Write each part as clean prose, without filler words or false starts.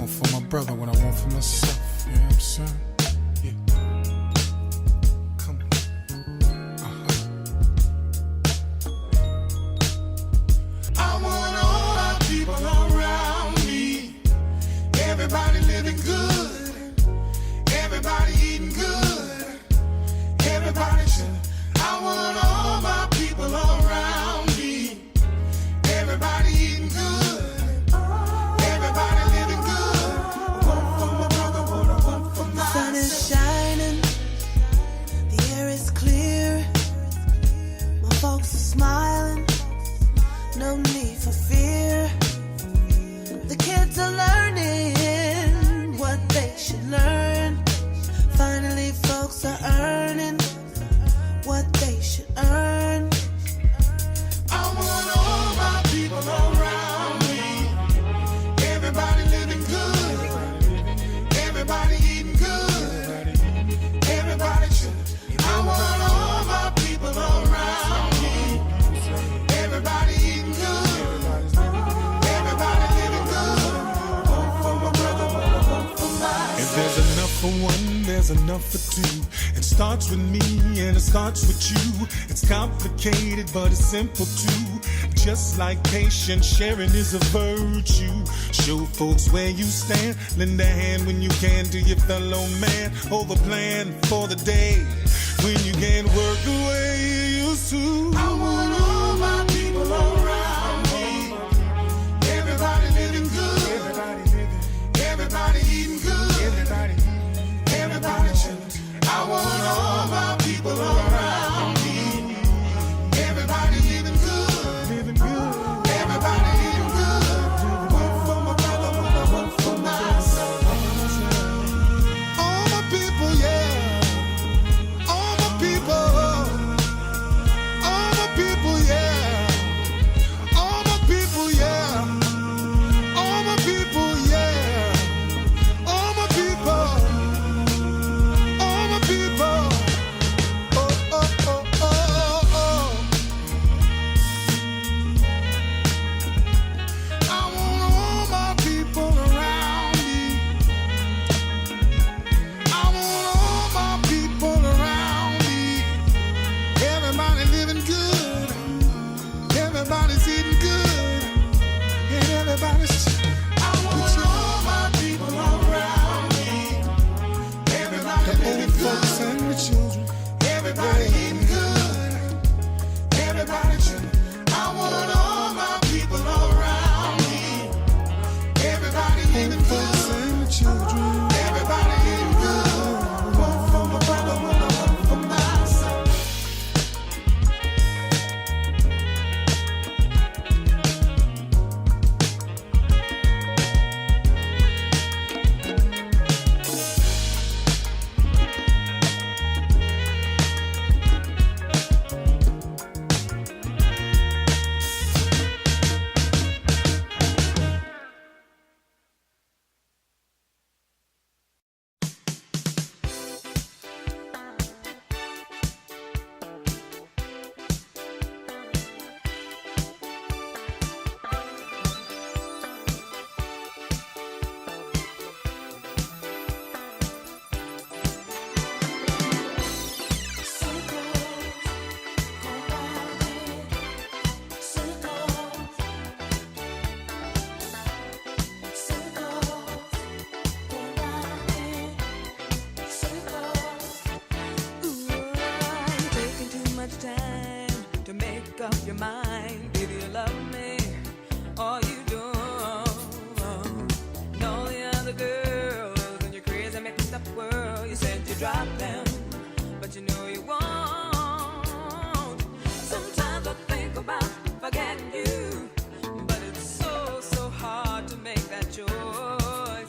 one for my brother, what I want for myself. You know what I'm saying? Yeah. Come on. I want all our people around me. Everybody living good. Everybody eating good. Everybody should. I want all my people around me. Everybody eating good. Everybody living good. One for my brother, one for myself. The sun is shining. The air is clear. My folks are smiling. No need for fear. The kids are learning what they should learn. Finally, folks are earning what they should earn. I want all my people around me. Everybody living good. Everybody eating good. Everybody should. I want all my people around me. Everybody eating good. Everybody living good. One for my brother, one for myself. If there's enough for one, there's enough for two. It starts with me and it starts with you. It's complicated, but it's simple too. Just like patience, sharing is a virtue. Show folks where you stand. Lend a hand when you can to your fellow man. Hold a plan for the day when you can't work the way you used to. I want all my people around me. Everybody living good. Everybody eating good. Everybody chilling. I want all my people around me. Everybody living good. Everybody eating good. One for my brother, one for myself. All my people, yeah. All my people. All my people, yeah. All my people, yeah. All my people, yeah. All my people. All my people. Oh, oh, oh, oh, oh. I want all my people around me. I want all my people around me. Everybody living good. Everybody's eating good. And everybody's. I want all my people around me. Everybody living good. And the children. Everybody eating good. Everybody chilling. I want all my people around me. Everybody living good. And the children. Everybody eating good. One for my brother, one for myself. Up your mind, either you love me or you don't. And all the other girls in your crazy mixed up world, you said you dropped them, but you know you won't. Sometimes I think about forgetting you, but it's so, so hard to make that choice.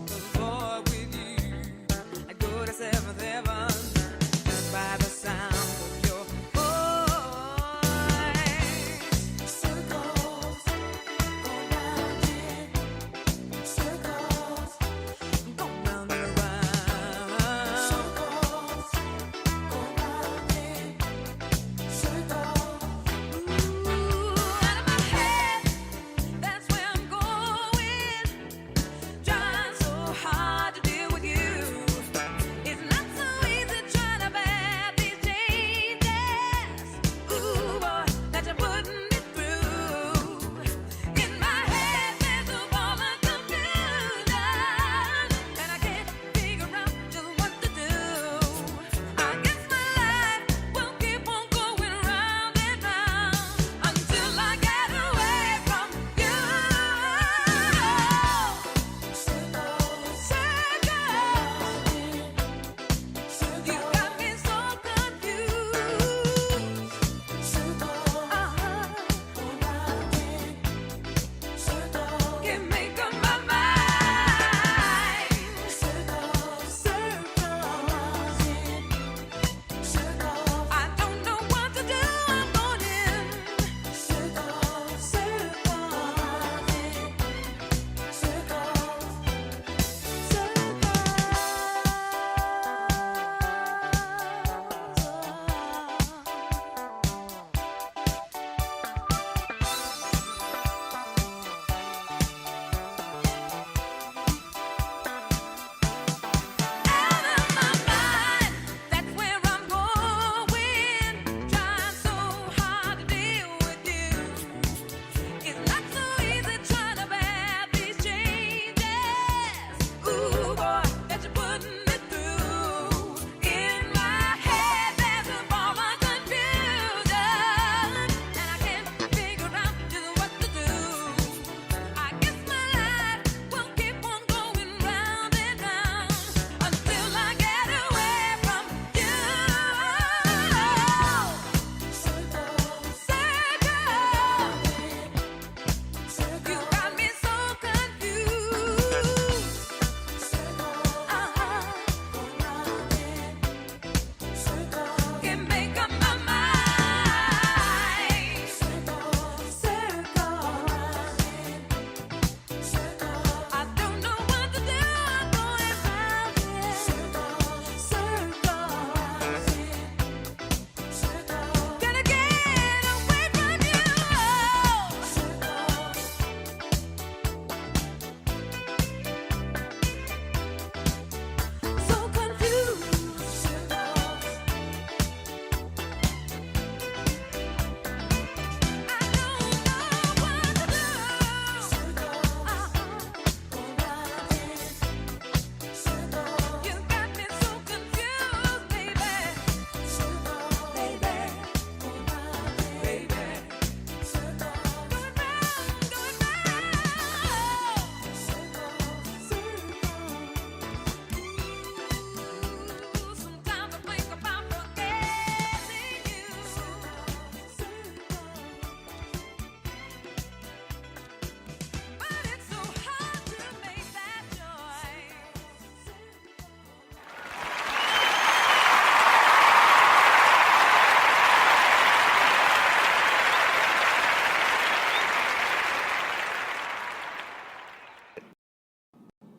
'Cause boy, with you, I go to seventh heaven just by the sound of your circles go round in circles.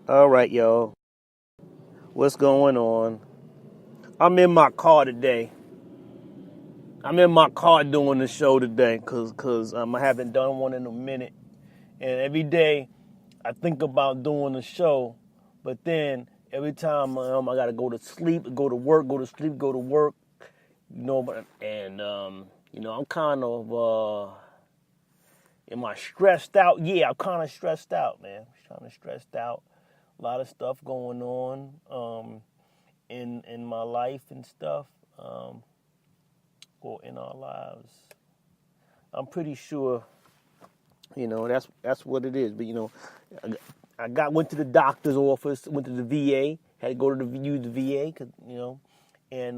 All right, y'all. What's going on? I'm in my car today. I'm in my car doing the show today because I haven't done one in a minute. And every day I think about doing the show, but then every time I got to go to sleep, go to work, go to sleep, go to work, I'm kind of, am I stressed out? Yeah, I'm kind of stressed out, man. Kind of stressed out. A lot of stuff going on. In my life and stuff, or in our lives. I'm pretty sure, that's what it is. But went to the doctor's office, went to the VA, had to go to use the VA, and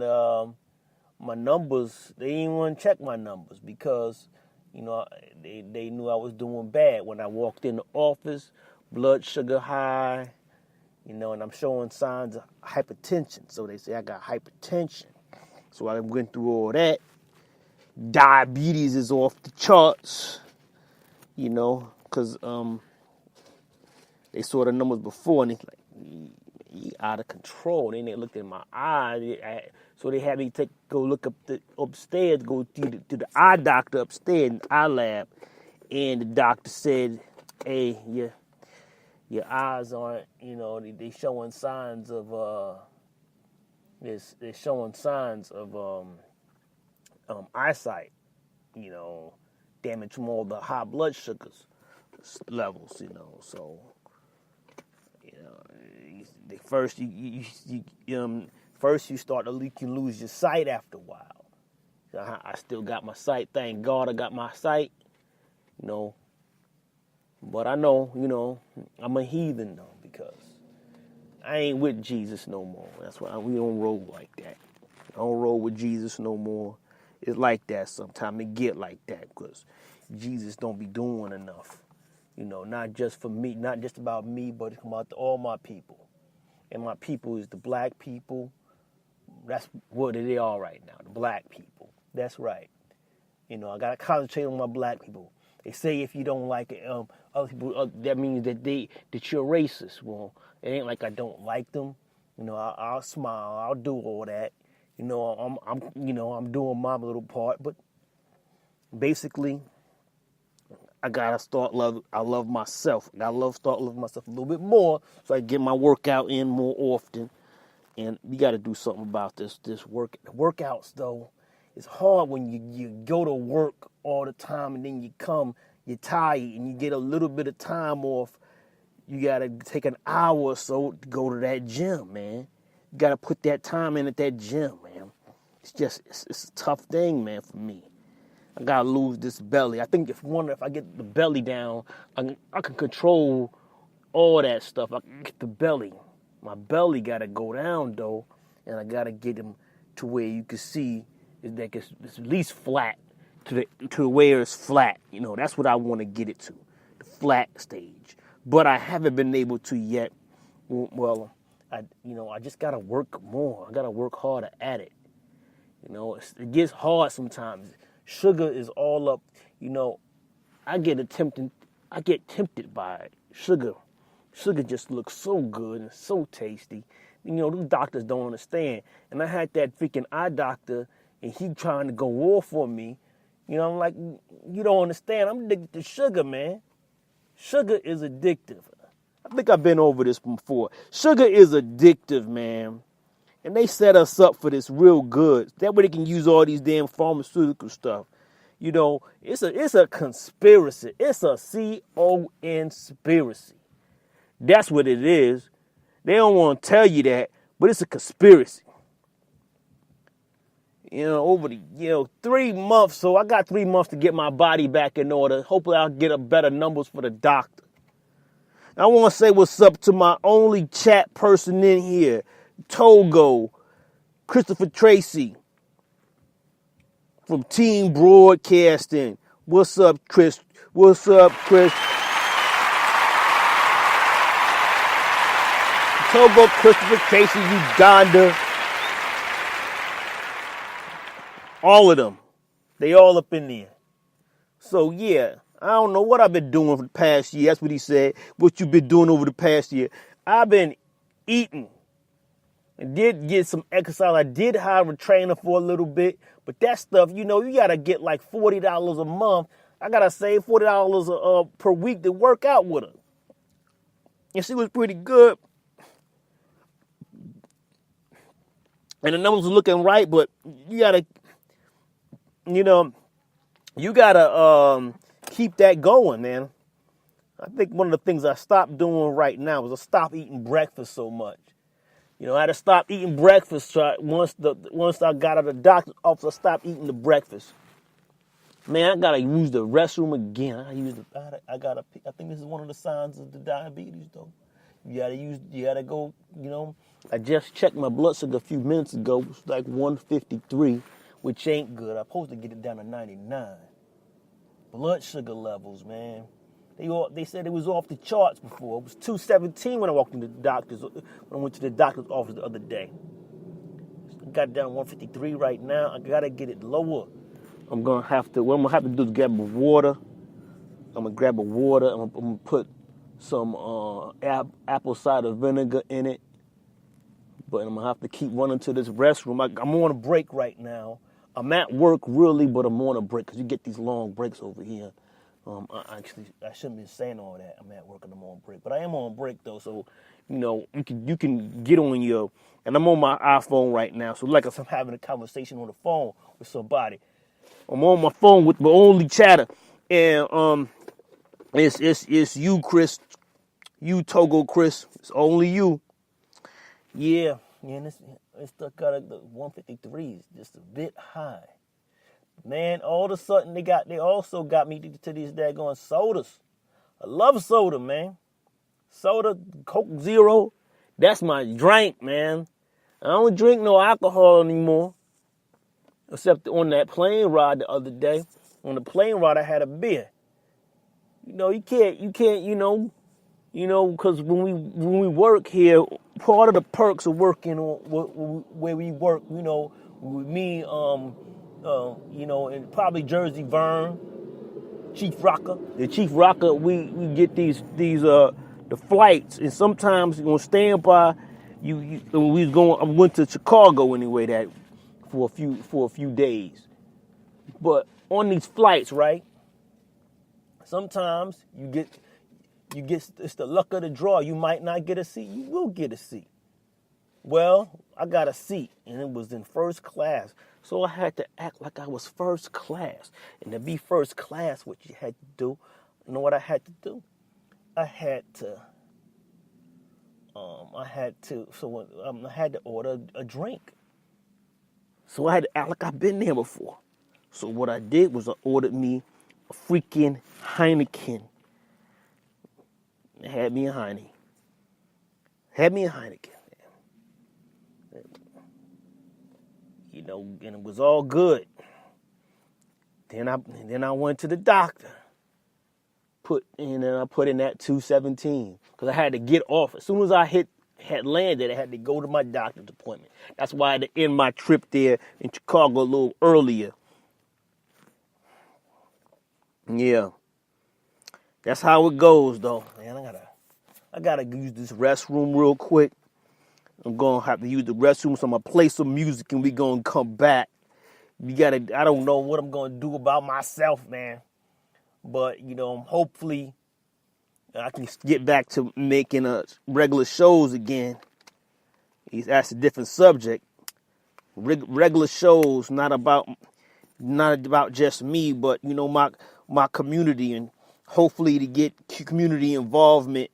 my numbers, they didn't want to check my numbers because, they knew I was doing bad when I walked in the office, blood sugar high. And I'm showing signs of hypertension. So they say I got hypertension. So I went through all that. Diabetes is off the charts, because they saw the numbers before and it's like, you out of control. Then they looked at my eyes. So they had me go look upstairs, go to the eye doctor upstairs in the eye lab. And the doctor said, hey, your eyes aren't, they showing signs of they're showing signs of eyesight, damage from all the high blood sugars levels, So, first first you start to leak, you lose your sight after a while. I still got my sight. Thank God I got my sight, But I know, I'm a heathen though, because I ain't with Jesus no more. That's why we don't roll like that. I don't roll with Jesus no more. It's like that sometimes. It get like that because Jesus don't be doing enough. Not just for me, not just about me, but it's about all my people. And my people is the black people. That's what they are right now, the black people. That's right. I got to concentrate on my black people. They say if you don't like it, other people, that means that you're racist. Well, it ain't like I don't like them. I'll smile, I'll do all that. I'm doing my little part, but basically, I gotta I love myself. Start loving myself a little bit more, so I get my workout in more often. And we got to do something about this workouts though. It's hard when you go to work all the time and then you come, you're tired and you get a little bit of time off. You got to take an hour or so to go to that gym, man. You got to put that time in at that gym, man. It's a tough thing, man, for me. I got to lose this belly. I think if I get the belly down, I can control all that stuff. I can get the belly. My belly got to go down, though, and I got to get him to where you can see that it's at least flat, to where it's flat. That's what I want to get it to, the flat stage. But I haven't been able to yet. Well, I just got to work more. I got to work harder at it. It gets hard sometimes. Sugar is all up. I get tempted by it. Sugar just looks so good and so tasty. These doctors don't understand. And I had that freaking eye doctor, and he trying to go off on me. I'm like, you don't understand. I'm addicted to sugar, man. Sugar is addictive. I think I've been over this before. Sugar is addictive, man. And they set us up for this real good. That way they can use all these damn pharmaceutical stuff. It's a conspiracy. It's a conspiracy. That's what it is. They don't want to tell you that, but it's a conspiracy. Over the 3 months, so I got 3 months to get my body back in order. Hopefully I'll get a better numbers for the doctor. I want to say what's up to my only chat person in here, Togo, Christopher Tracy from Team Broadcasting. What's up, Chris? What's up, Chris? Togo, Christopher Tracy, Uganda. All of them. They all up in there. So, yeah, I don't know what I've been doing for the past year. That's what he said. What you've been doing over the past year. I've been eating. I did get some exercise. I did hire a trainer for a little bit, but that stuff, you gotta get like $40 a month. I gotta save $40 per week to work out with her. And she was pretty good. And the numbers are looking right, but you gotta, keep that going, man. I think one of the things I stopped doing right now is I stopped eating breakfast so much. I had to stop eating breakfast. Once I got out of the doctor's office, I stopped eating the breakfast. Man, I gotta use the restroom again. I think this is one of the signs of the diabetes, though. You gotta go. I just checked my blood sugar a few minutes ago. It was like 153, which ain't good. I'm supposed to get it down to 99. Blood sugar levels, man. They said it was off the charts before. It was 217 when I went to the doctor's office the other day. I got it down to 153 right now. I gotta get it lower. What I'm gonna have to do is grab a water. I'm gonna put some apple cider vinegar in it. But I'm gonna have to keep running to this restroom. I'm on a break right now. I'm at work really, but I'm on a break because you get these long breaks over here. I shouldn't be saying all that. I'm at work and I'm on break, but I am on break though. So, you can get on and I'm on my iPhone right now. So like I'm having a conversation on the phone with somebody. I'm on my phone with my only chatter, and it's you, Chris, you Togo Chris. It's only you. Yeah, and it's stuck out the 153 is just a bit high. Man, all of a sudden they also got me to these daggone sodas. I love soda, man. Soda, Coke Zero, that's my drink, man. I don't drink no alcohol anymore. Except on that plane ride the other day. On the plane ride, I had a beer. You can't, because when we work here, part of the perks of working where we work, with me, and probably Jersey Vern, Chief Rocker. The Chief Rocker, we get these the flights, and sometimes on standby, I went to Chicago anyway that for a few days. But on these flights, right? Sometimes you get it's the luck of the draw. You might not get a seat. You will get a seat. Well, I got a seat, and it was in first class. So I had to act like I was first class. And to be first class, what you had to do, you know what I had to do? I had to order a drink. So I had to act like I've been there before. So what I did was I ordered me a freaking Heineken. It had me a Heineken. And it was all good. Then I went to the doctor. I put in that 217 because I had to get off. As soon as I had landed, I had to go to my doctor's appointment. That's why I had to end my trip there in Chicago a little earlier. Yeah. That's how it goes, though. Man, I gotta use this restroom real quick. I'm gonna have to use the restroom, so I'm gonna play some music and we gonna come back. I don't know what I'm gonna do about myself, man. But, hopefully I can get back to making regular shows again. That's a different subject. Regular shows, not about just me, but, my community, and hopefully to get community involvement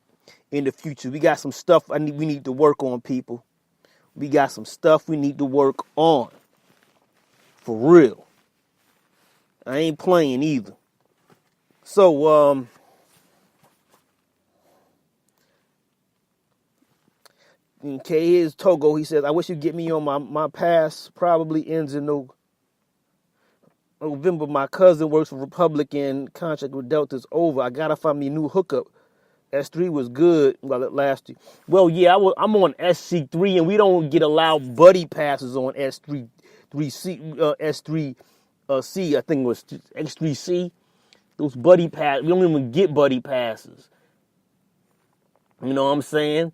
in the future. We got some stuff we need to work on, people. We got some stuff we need to work on. For real. I ain't playing either. So, okay, here's Togo. He says, I wish you'd get me on my pass. Probably ends in November. My cousin works for Republican. Contract with Delta's over. I gotta find me a new hookup. S3 was good while it lasted. Well, yeah, I'm on SC3, and we don't get allowed buddy passes on S3C. I think it was X3C. Those buddy passes, we don't even get buddy passes. You know what I'm saying?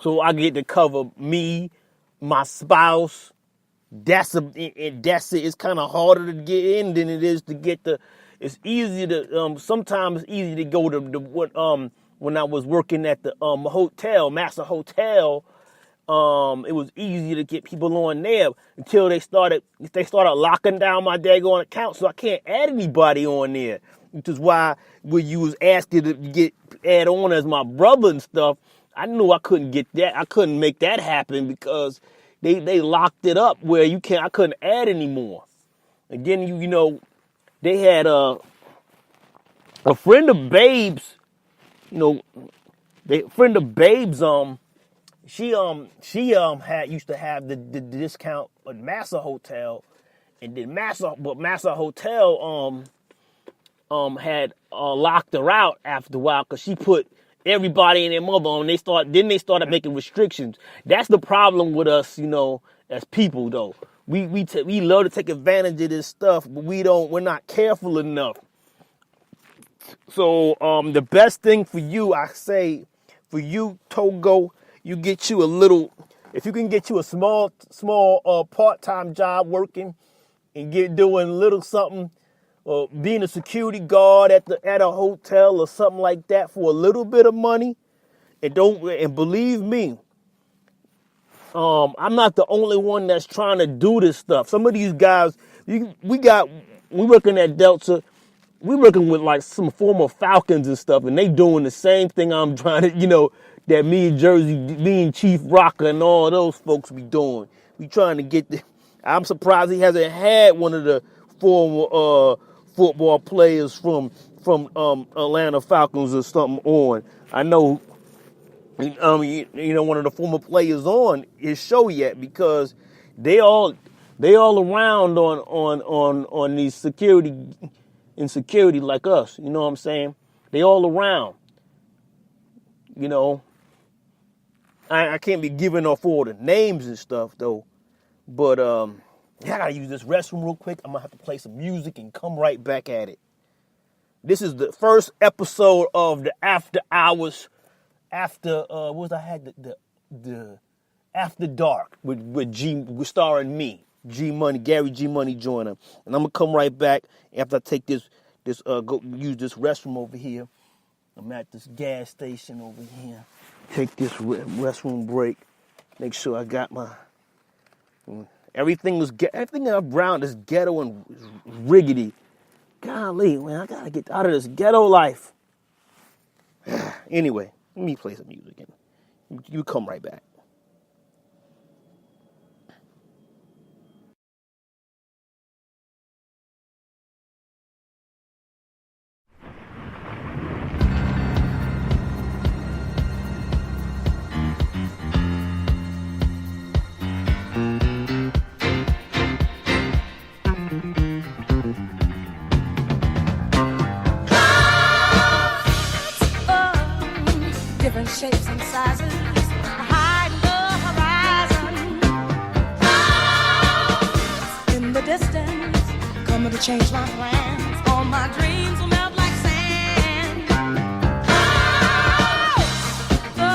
So I get to cover me, my spouse. That's it. It's kind of harder to get in than it is to get the. It's easy to sometimes it's easy to go to the what when I was working at the hotel, Master Hotel. It was easy to get people on there until they started locking down my daggone account, so I can't add anybody on there. Which is why when you was asking to add on as my brother and stuff, I knew I couldn't get that. I couldn't make that happen because they locked it up where I couldn't add anymore. And then you know they had a friend of Babe's, you know, friend of Babe's she had used to have the discount at Massa Hotel, and then Massa Hotel had locked her out after a while because she put everybody and their mother on. They started making restrictions. That's the problem with us, you know, as people though. We love to take advantage of this stuff, but we're not careful enough. So the best thing for you, I say, for you, Togo, you get you a little. If you can get you a small part-time job working and doing a little something, or being a security guard at a hotel or something like that for a little bit of money, and believe me, I'm not the only one that's trying to do this stuff. Some of these guys, we working at Delta. We working with like some former Falcons and stuff, and they doing the same thing I'm trying to, you know, that me and Chief Rocker and all those folks be doing. We trying to get I'm surprised he hasn't had one of the former football players from Atlanta Falcons or something on. I know, you know, one of the former players on his show yet, because they all around on these security like us. You know what I'm saying? They all around. You know, I can't be giving off all the names and stuff though, but I gotta use this restroom real quick. I'm gonna have to play some music and come right back at it. This is the first episode of the After Hours, the After Dark with starring me, G Money, Gary G Money joiner, and I'm gonna come right back after I take go use this restroom over here. I'm at this gas station over here. Take this restroom break. Make sure I got my everything around is ghetto and riggedy. Golly, man, I gotta get out of this ghetto life. Anyway, let me play some music and you come right back. Different shapes and sizes, hide the horizon. In the distance, coming to change my plans. All my dreams will melt like sand. The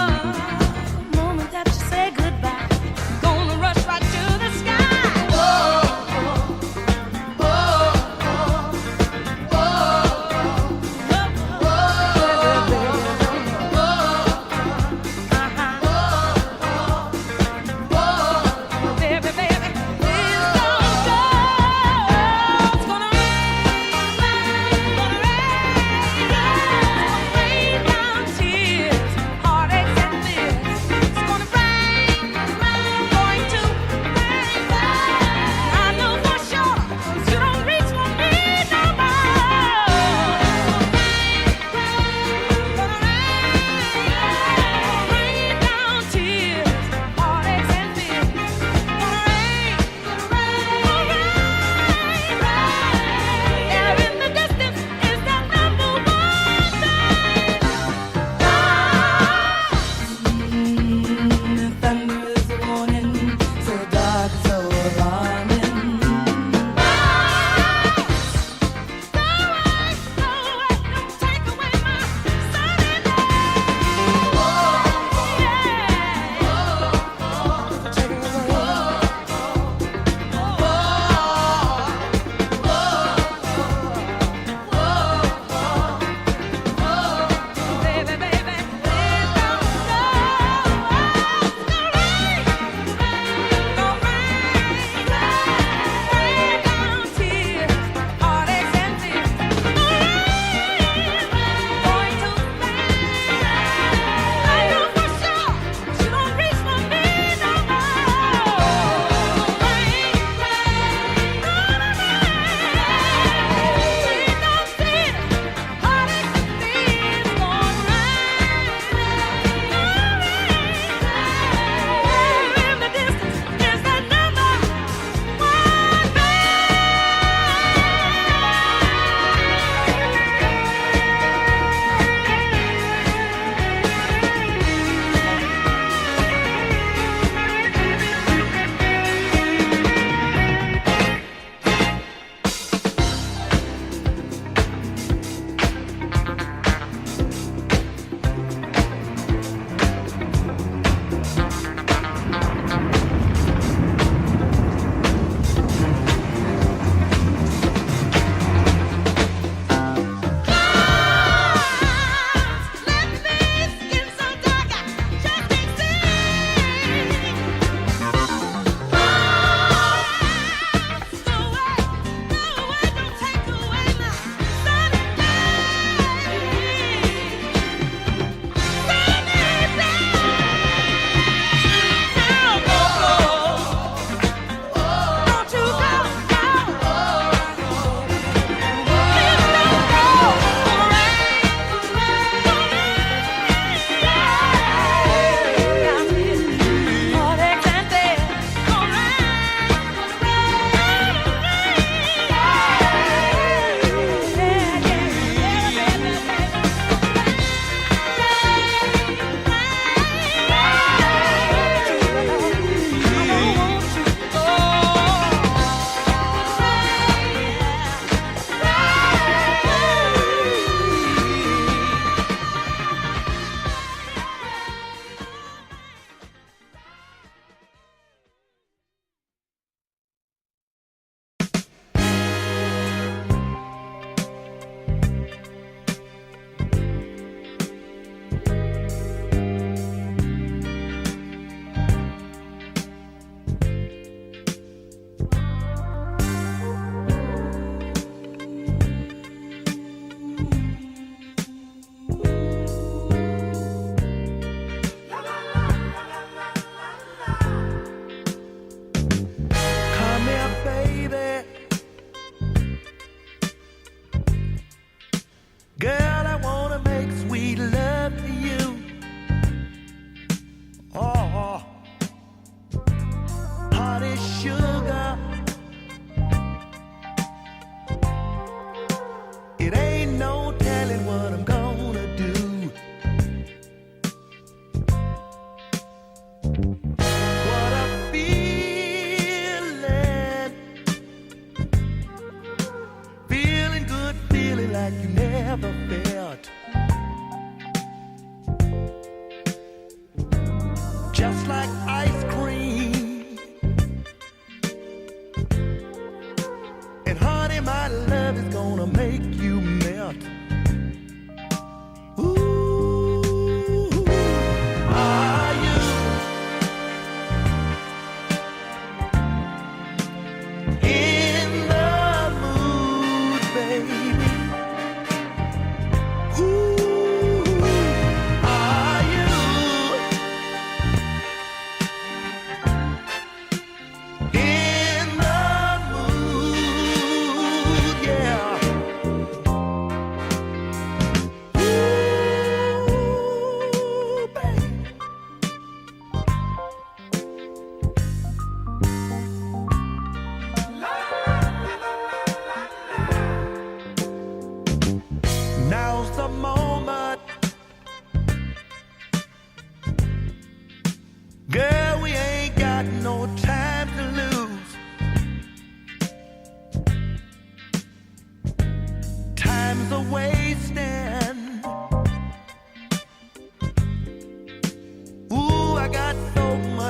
moment that you say goodbye, gonna rush right to the sky. Gonna rain.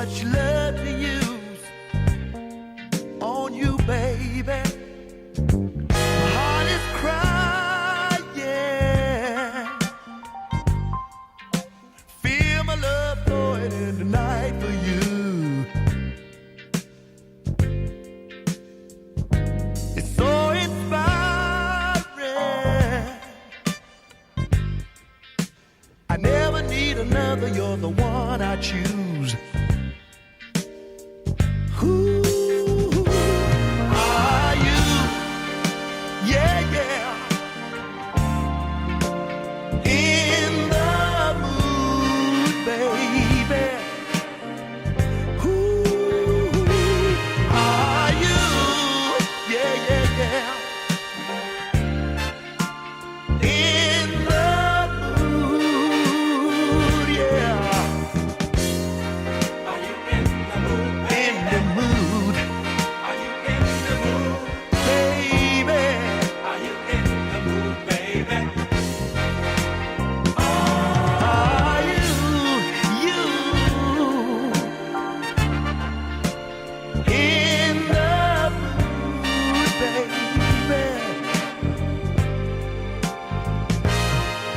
much love to use on you, baby. My heart is crying. Feel my love flowing in tonight for you. It's so inspiring. I never need another, you're the one I choose. Who are you? Yeah, yeah. In the mood, baby. Who are you? Yeah, yeah, yeah. In the mood, yeah. Are you in the mood? In the mood, Are you in the mood? baby. Are you in the mood, baby? Are you in the mood, baby?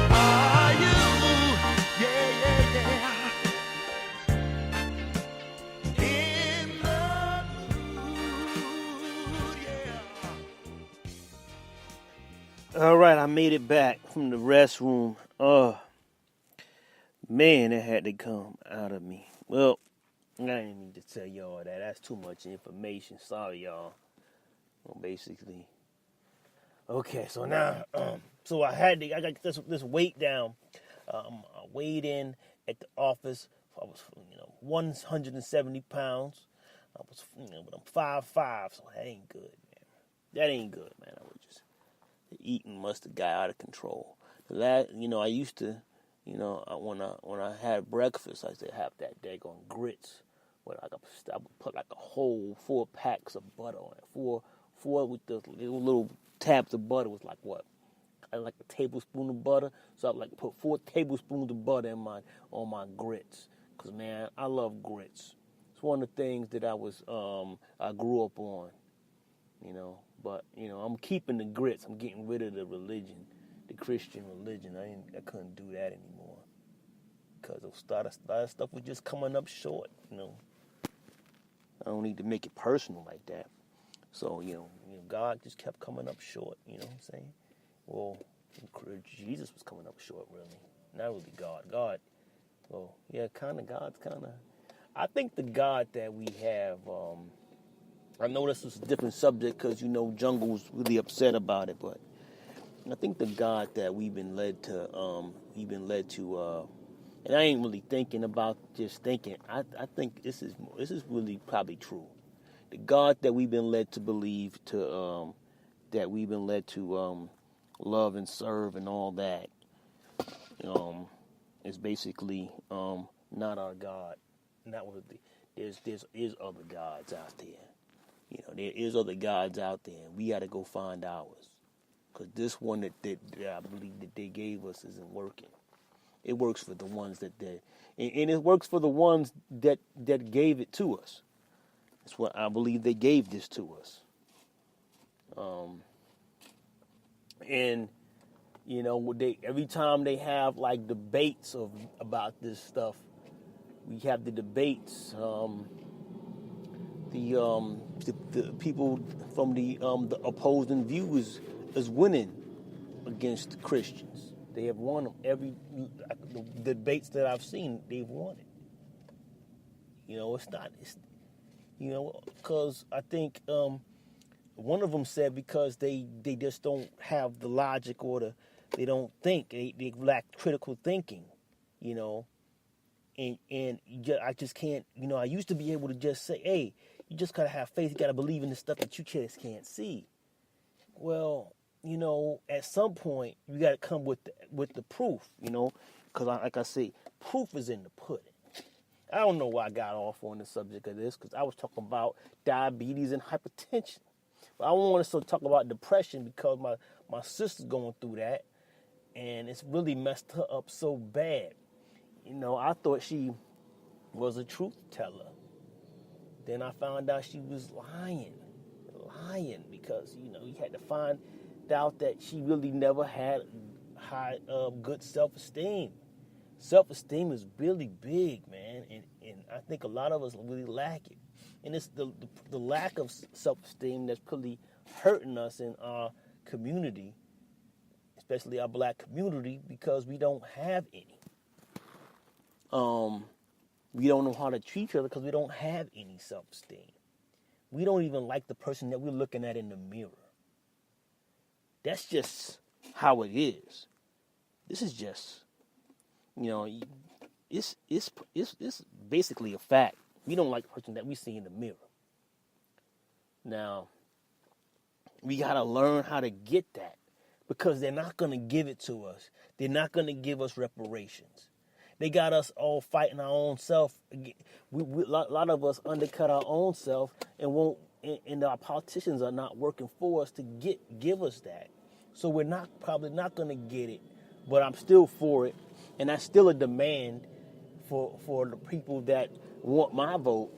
Are you? Yeah, yeah, yeah. In the mood, yeah. All right, I made it back from the restroom. Man, it had to come out of me. Well, I didn't mean to tell y'all that. That's too much information. Sorry, y'all. Well, basically. Okay, so now, so I got this weight down. I weighed in at the office. I was, 170 pounds. But I'm 5'5", so that ain't good, man. That ain't good, man. The eating must have got out of control. I used to, when I had breakfast, I used to have that daggone grits. Where I would put like a whole 4 packs of butter on it. Four with the little tabs of butter was like what? Like a tablespoon of butter. So I would like put 4 tablespoons of butter on my grits. Cause man, I love grits. It's one of the things that I grew up on. But I'm keeping the grits. I'm getting rid of the religion, the Christian religion. I couldn't do that anymore because a lot of stuff was just coming up short. I don't need to make it personal like that. So God just kept coming up short. You know what I'm saying? Well, Jesus was coming up short, really. Not really God. Well, yeah, kind of. God's kind of. I think the God that we have. I know this is a different subject because Jungle's really upset about it, but I think the God that we've been led to, and I ain't really thinking about just thinking. I think this is really probably true. The God that we've been led to believe that we've been led to love and serve and all that, is basically not our God. Not what there's other gods out there. There is other gods out there, and we got to go find ours. Because this one that I believe that they gave us isn't working. It works for the ones and it works for the ones that gave it to us. That's what I believe they gave this to us. And every time they have like debates about this stuff, we have the debates. The people from the opposing view is winning against Christians. They have won them the debates that I've seen. They've won it. Because I think one of them said because they just don't have the logic or they don't think they lack critical thinking, and I just can't. I used to be able to just say, hey. You just gotta have faith. You gotta believe in the stuff that you just can't see. Well, at some point you gotta come with the proof. Because like I say, proof is in the pudding. I don't know why I got off on the subject of this because I was talking about diabetes and hypertension, but I want to talk about depression because my sister's going through that, and it's really messed her up so bad. I thought she was a truth teller. Then I found out she was lying because you had to find out that she really never had high, good self-esteem. Self-esteem is really big, man, and I think a lot of us really lack it. And it's the lack of self-esteem that's really hurting us in our community, especially our black community, because we don't have any. We don't know how to treat each other because we don't have any self-esteem. We don't even like the person that we're looking at in the mirror. That's just how it is. This is just, it's basically a fact. We don't like the person that we see in the mirror. Now, we got to learn how to get that because they're not going to give it to us. They're not going to give us reparations. They got us all fighting our own self. A lot of us undercut our own self and won't. And our politicians are not working for us to give us that. So we're probably not going to get it. But I'm still for it, and that's still a demand for the people that want my vote.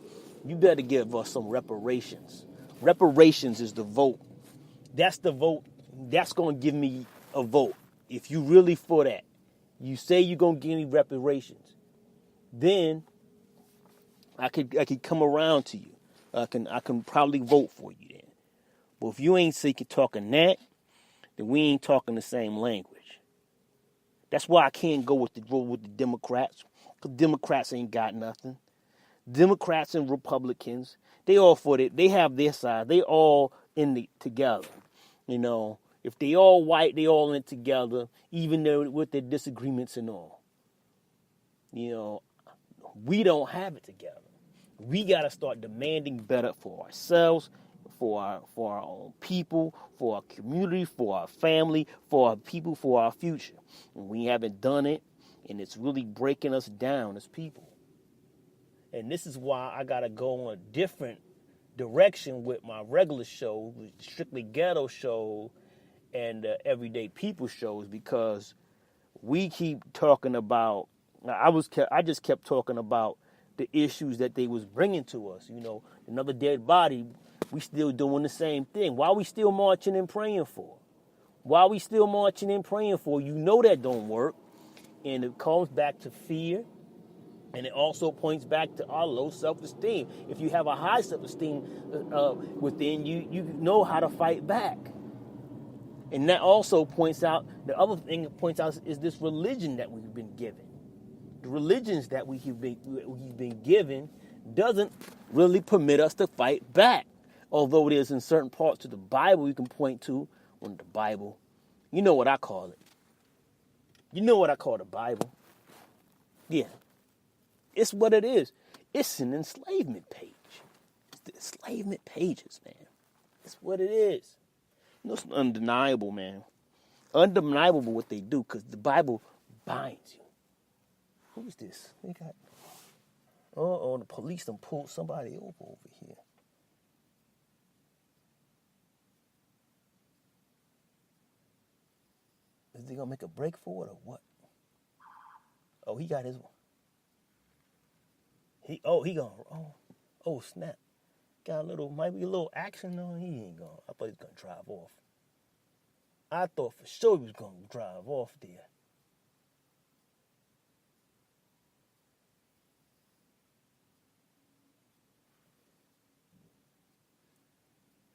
You better give us some reparations. Reparations is the vote. That's the vote. That's going to give me a vote. If you really for that, you say you're going to give me reparations, then I could come around to you. I can probably vote for you then. But if you ain't talking that, then we ain't talking the same language. That's why I can't go with the Democrats, because Democrats ain't got nothing. Democrats and Republicans, they all for it. They have their side. They all together. If they all white, they all in it together, even though with their disagreements and all. We don't have it together. We got to start demanding better for ourselves, for our own people, for our community, for our family, for our people, for our future. And we haven't done it, and it's really breaking us down as people. And this is why I got to go on a different direction with my regular show, Strictly Ghetto show, and Everyday People shows, because we keep talking about, I just kept talking about the issues that they was bringing to us. Another dead body, we still doing the same thing. Why we still marching and praying for? Why we still marching and praying for? That don't work. And it comes back to fear. And it also points back to our low self-esteem. If you have a high self-esteem within you, you know how to fight back. And that also points out, the other thing it points out is this religion that we've been given. The religions that we've been given doesn't really permit us to fight back. Although it is in certain parts of the Bible you can point to on the Bible. You know what I call it. You know what I call the Bible. Yeah. It's what it is. It's an enslavement page. It's the enslavement pages, man. It's what it is. It's undeniable, man. Undeniable what they do, because the Bible binds you. Who's this? We got. The police done pulled somebody over here. Is they gonna make a break for it or what? Oh, he got his one. He gonna. Oh, snap. Might be a little action on. He ain't gonna. I thought he was gonna drive off. I thought for sure he was gonna drive off there.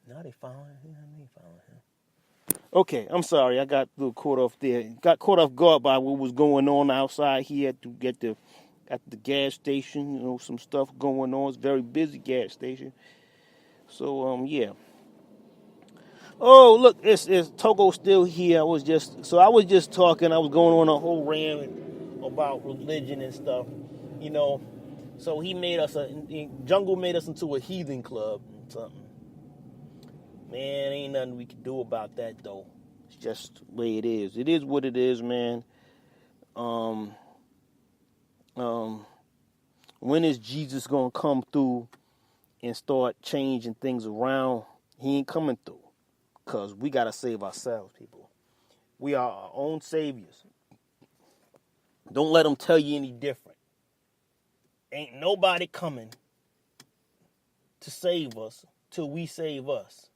Now they following him. Okay, I'm sorry. I got a little caught off there. Got caught off guard by what was going on outside here at the gas station. Some stuff going on. It's a very busy gas station. So, yeah. Oh, look, it's Togo still here. I was just talking. I was going on a whole rant about religion and stuff, So Jungle made us into a heathen club and something. Man, ain't nothing we can do about that, though. It's just the way it is. It is what it is, man. When is Jesus gonna come through and start changing things around? He ain't coming through, because we gotta save ourselves, people. We are our own saviors. Don't let them tell you any different. Ain't nobody coming to save us till we save us.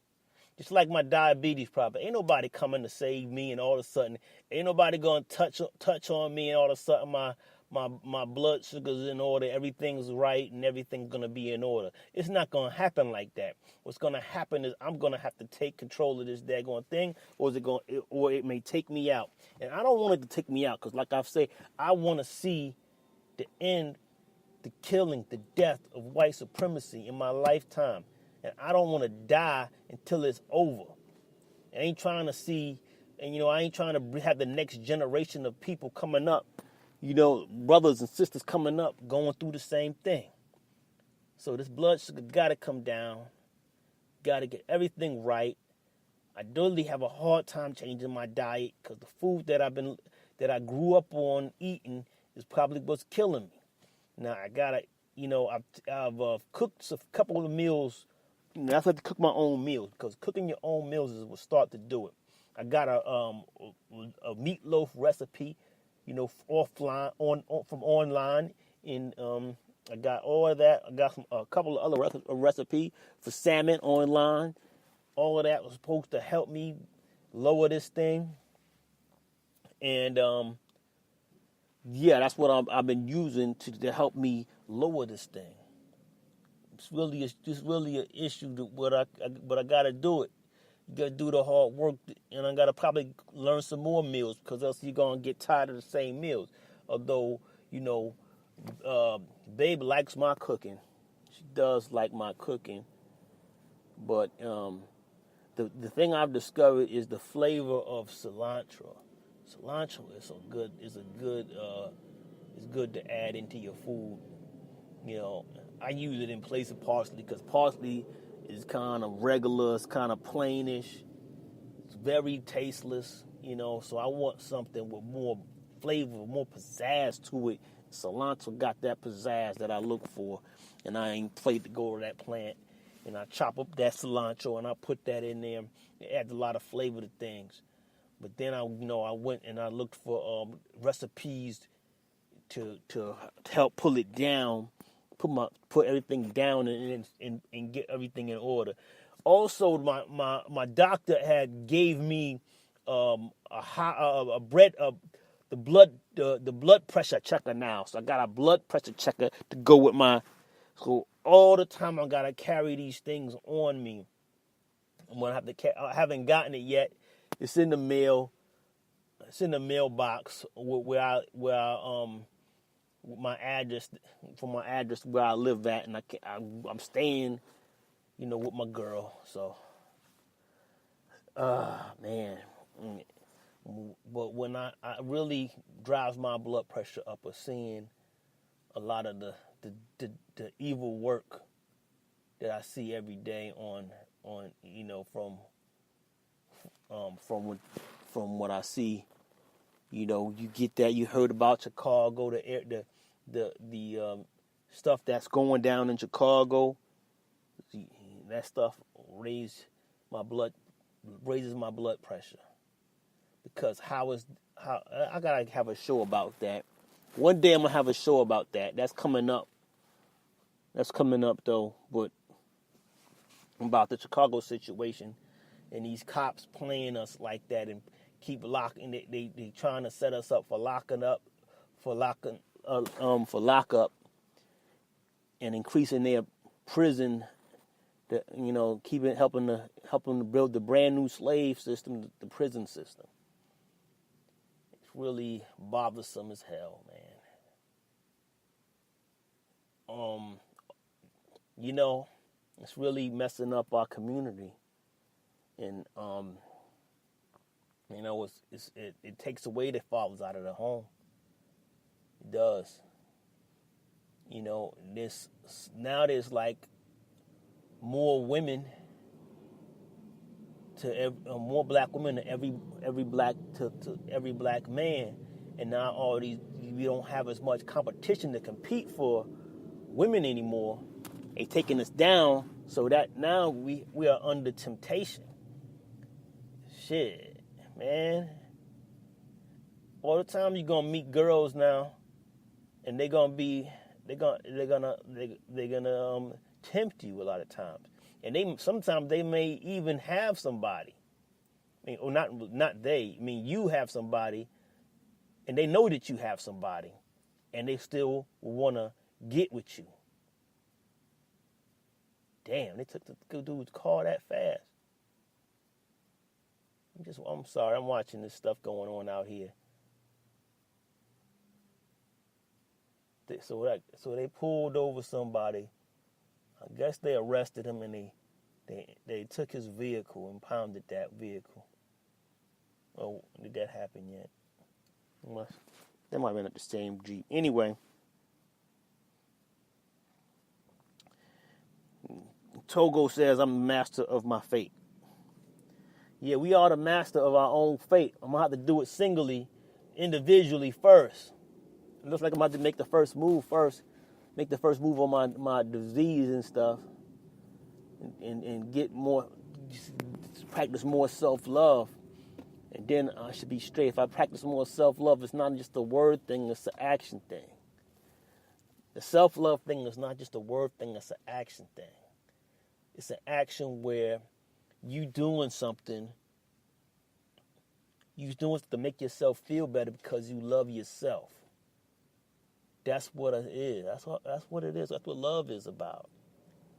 Just like my diabetes problem. Ain't nobody coming to save me, and all of a sudden, ain't nobody gonna touch on me, and all of a sudden my blood sugar's in order, everything's right, and everything's gonna be in order. It's not gonna happen like that. What's gonna happen is I'm gonna have to take control of this daggone thing, or it may take me out. And I don't want it to take me out, because like I've said, I want to see the end, the killing, the death of white supremacy in my lifetime. And I don't want to die until it's over. I ain't trying to see, and I ain't trying to have the next generation of people coming up, brothers and sisters coming up, going through the same thing. So this blood sugar got to come down, got to get everything right. I really have a hard time changing my diet, because the food that I grew up on eating is probably what's killing me. Now I gotta, I've cooked a couple of meals. I have to cook my own meals, because cooking your own meals is what start to do it. I got a meatloaf recipe, offline from online, and I got all of that. I got a couple of other recipe for salmon online. All of that was supposed to help me lower this thing, and that's what I've been using to help me lower this thing. It's really an issue, but I gotta do it. You gotta do the hard work, and I gotta probably learn some more meals, because else you're gonna get tired of the same meals. Although, Babe likes my cooking. She does like my cooking, but the thing I've discovered is the flavor of cilantro. Cilantro is good to add into your food. I use it in place of parsley, because parsley is kind of regular, it's kind of plainish, it's very tasteless, so I want something with more flavor, more pizzazz to it. Cilantro got that pizzazz that I look for, and I ain't played to go to that plant, and I chop up that cilantro and I put that in there. It adds a lot of flavor to things. But then I went and I looked for recipes to help pull it down, put everything down and get everything in order. Also, my doctor had gave me the blood pressure checker now. So I got a blood pressure checker to go with my. So all the time I gotta carry these things on me. I'm gonna have to. I haven't gotten it yet. It's in the mail. It's in the mailbox where my address, from my address where I live at, and I'm staying, with my girl. So, man. But when I really drives my blood pressure up, is seeing a lot of the evil work that I see every day on from what I see. You get that. You heard about Chicago, the stuff that's going down in Chicago. That stuff raises my blood pressure. Because how I gotta have a show about that. One day I'm gonna have a show about that. That's coming up. Though. But about the Chicago situation and these cops playing us like that and keep locking. They trying to set us up for lockup, and increasing their prison. Helping to build the brand new slave system, the prison system. It's really bothersome as hell, man. It's really messing up our community, and it takes away the fathers out of the home. It does. There's like more women to more black women to every black man, and now all these, we don't have as much competition to compete for women anymore. They taking us down, so that now we are under temptation. Shit, man. All the time you're gonna meet girls now, and they're gonna tempt you a lot of times. And sometimes they may even have somebody. I mean, or not they. I mean, you have somebody, and they know that you have somebody, and they still want to get with you. Damn, they took the good dude's car that fast. I'm sorry, I'm watching this stuff going on out here. So they pulled over somebody. I guess they arrested him, and they took his vehicle, impounded that vehicle. Oh, did that happen yet? That might have been at the same Jeep. Anyway, Togo says, I'm the master of my fate. Yeah, we are the master of our own fate. I'm going to have to do it singly, individually first. It looks like I'm about to make the first move first. Make the first move on my disease and stuff. And get more, practice more self-love. And then I should be straight. If I practice more self-love, it's not just a word thing, it's an action thing. The self-love thing is not just a word thing, it's an action thing. It's an action where you doing something to make yourself feel better because you love yourself. That's what it is. That's what it is. That's what love is about.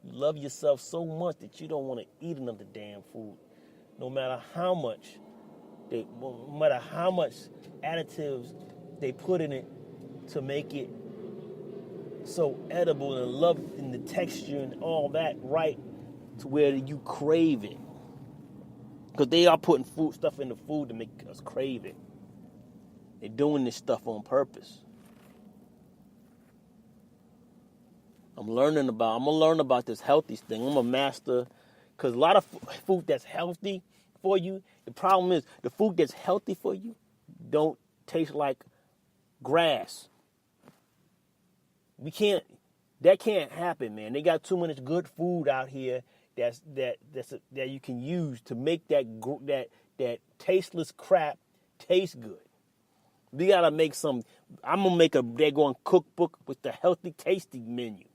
You love yourself so much that you don't want to eat another damn food, no matter how much additives they put in it to make it so edible and love in the texture and all that right to where you crave it. Because they are putting stuff in the food to make us crave it. They're doing this stuff on purpose. I'm gonna learn about this healthy thing. I'm a master, because a lot of food that's healthy for you, the problem is the food that's healthy for you don't taste like grass. That can't happen, man. They got too much good food out here that you can use to make that tasteless crap taste good. We gotta make I'm gonna make a daggone cookbook with the healthy tasty menu.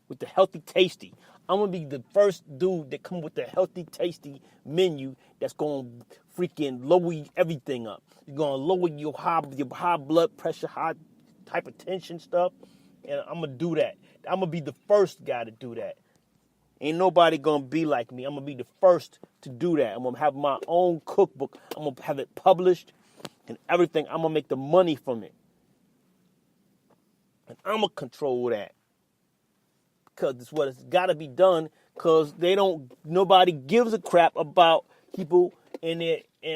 With the healthy tasty. I'm gonna be the first dude that come with the healthy tasty menu that's gonna freaking lower everything up. You're gonna lower your high blood pressure, high hypertension stuff, and I'm gonna do that. I'm gonna be the first guy to do that. Ain't nobody gonna be like me. I'm gonna be the first to do that. I'm gonna have my own cookbook. I'm gonna have it published and everything. I'm gonna make the money from it. And I'm gonna control that. Because it's what it's gotta be done, because nobody gives a crap about people and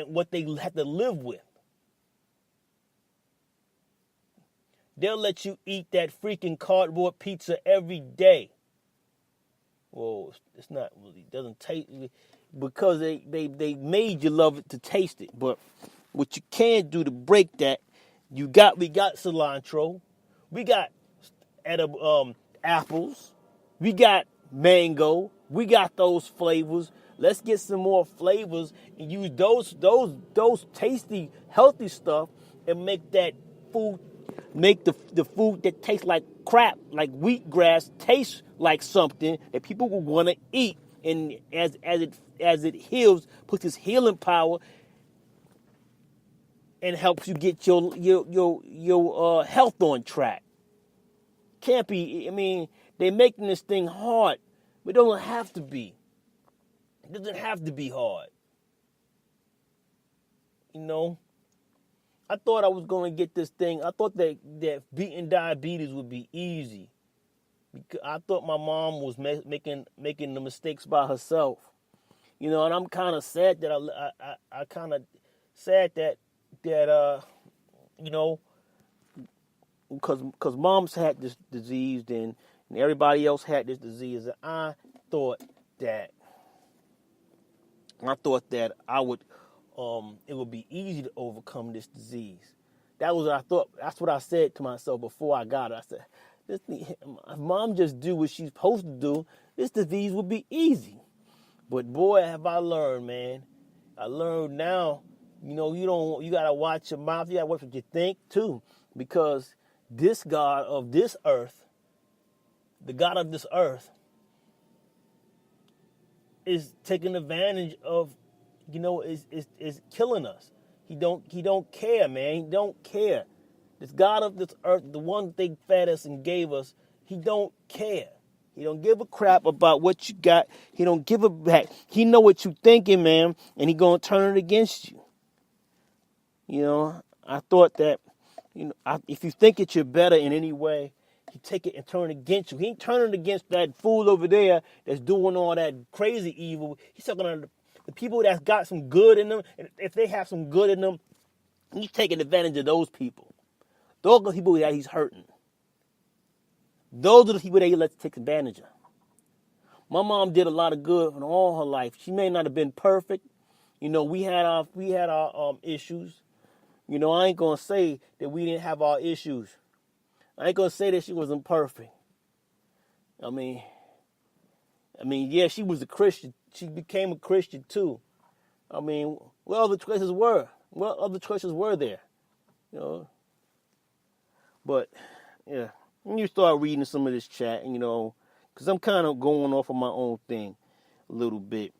what they have to live with. They'll let you eat that freaking cardboard pizza every day. Well, it's not really, it doesn't taste, because they made you love it to taste it. But what you can do to break that, we got cilantro, we got apples, we got mango, we got those flavors. Let's get some more flavors and use those tasty, healthy stuff and make that food, make the food that tastes like crap, like wheatgrass, taste like something that people will want to eat. And as it heals, puts its healing power and helps you get your health on track. Can't be. I mean, they're making this thing hard, but it doesn't have to be. It doesn't have to be hard. You know, I thought I was going to get this thing. I thought that beating diabetes would be easy. Because I thought my mom was making the mistakes by herself. You know, and I'm kind of sad that I kind of sad that you know, because mom's had this disease and everybody else had this disease, and I thought that I would it would be easy to overcome this disease. That was what I thought. That's what I said to myself before I got it. I said, if mom just do what she's supposed to do, this disease would be easy. But boy, have I learned, man. I learned now, you know, you gotta watch your mouth, you gotta watch what you think too. Because this God of this earth, the God of this earth, is taking advantage of, is killing us. He don't care, man. He don't care. This God of this earth, the one thing fed us and gave us, he don't care. He don't give a crap about what you got. He don't give a back. He know what you thinking, man, and he gonna turn it against you. I thought that, if you think that you're better in any way, he take it and turn it against you. He ain't turning against that fool over there that's doing all that crazy evil. He's talking about the people that's got some good in them, and if they have some good in them, he's taking advantage of those people. Those are the people that he's hurting. Those are the people that he lets take advantage of. My mom did a lot of good in all her life. She may not have been perfect. We had our issues. I ain't gonna say that we didn't have our issues. I ain't gonna say that she wasn't perfect. I mean, yeah, she was a Christian. She became a Christian too. I mean, what other choices were? What other choices were there? But yeah, when you start reading some of this chat, because I'm kind of going off of my own thing a little bit.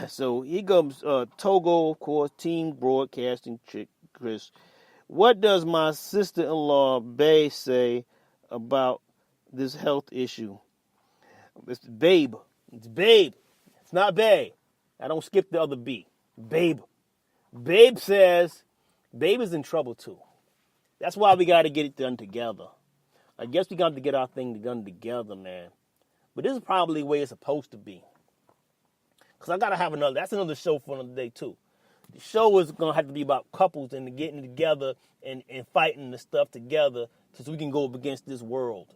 So here comes Togo, of course, Team Broadcasting Chick Chris. What does my sister-in-law Bay say about this health issue? It's Babe. It's Babe. It's not Bay. I don't skip the other B. Babe. Babe says Babe is in trouble too. That's why we got to get it done together. I guess we got to get our thing done together, man. But this is probably the way it's supposed to be. Because I got to have that's another show for another day too. The show is going to have to be about couples and getting together and fighting the stuff together so we can go up against this world.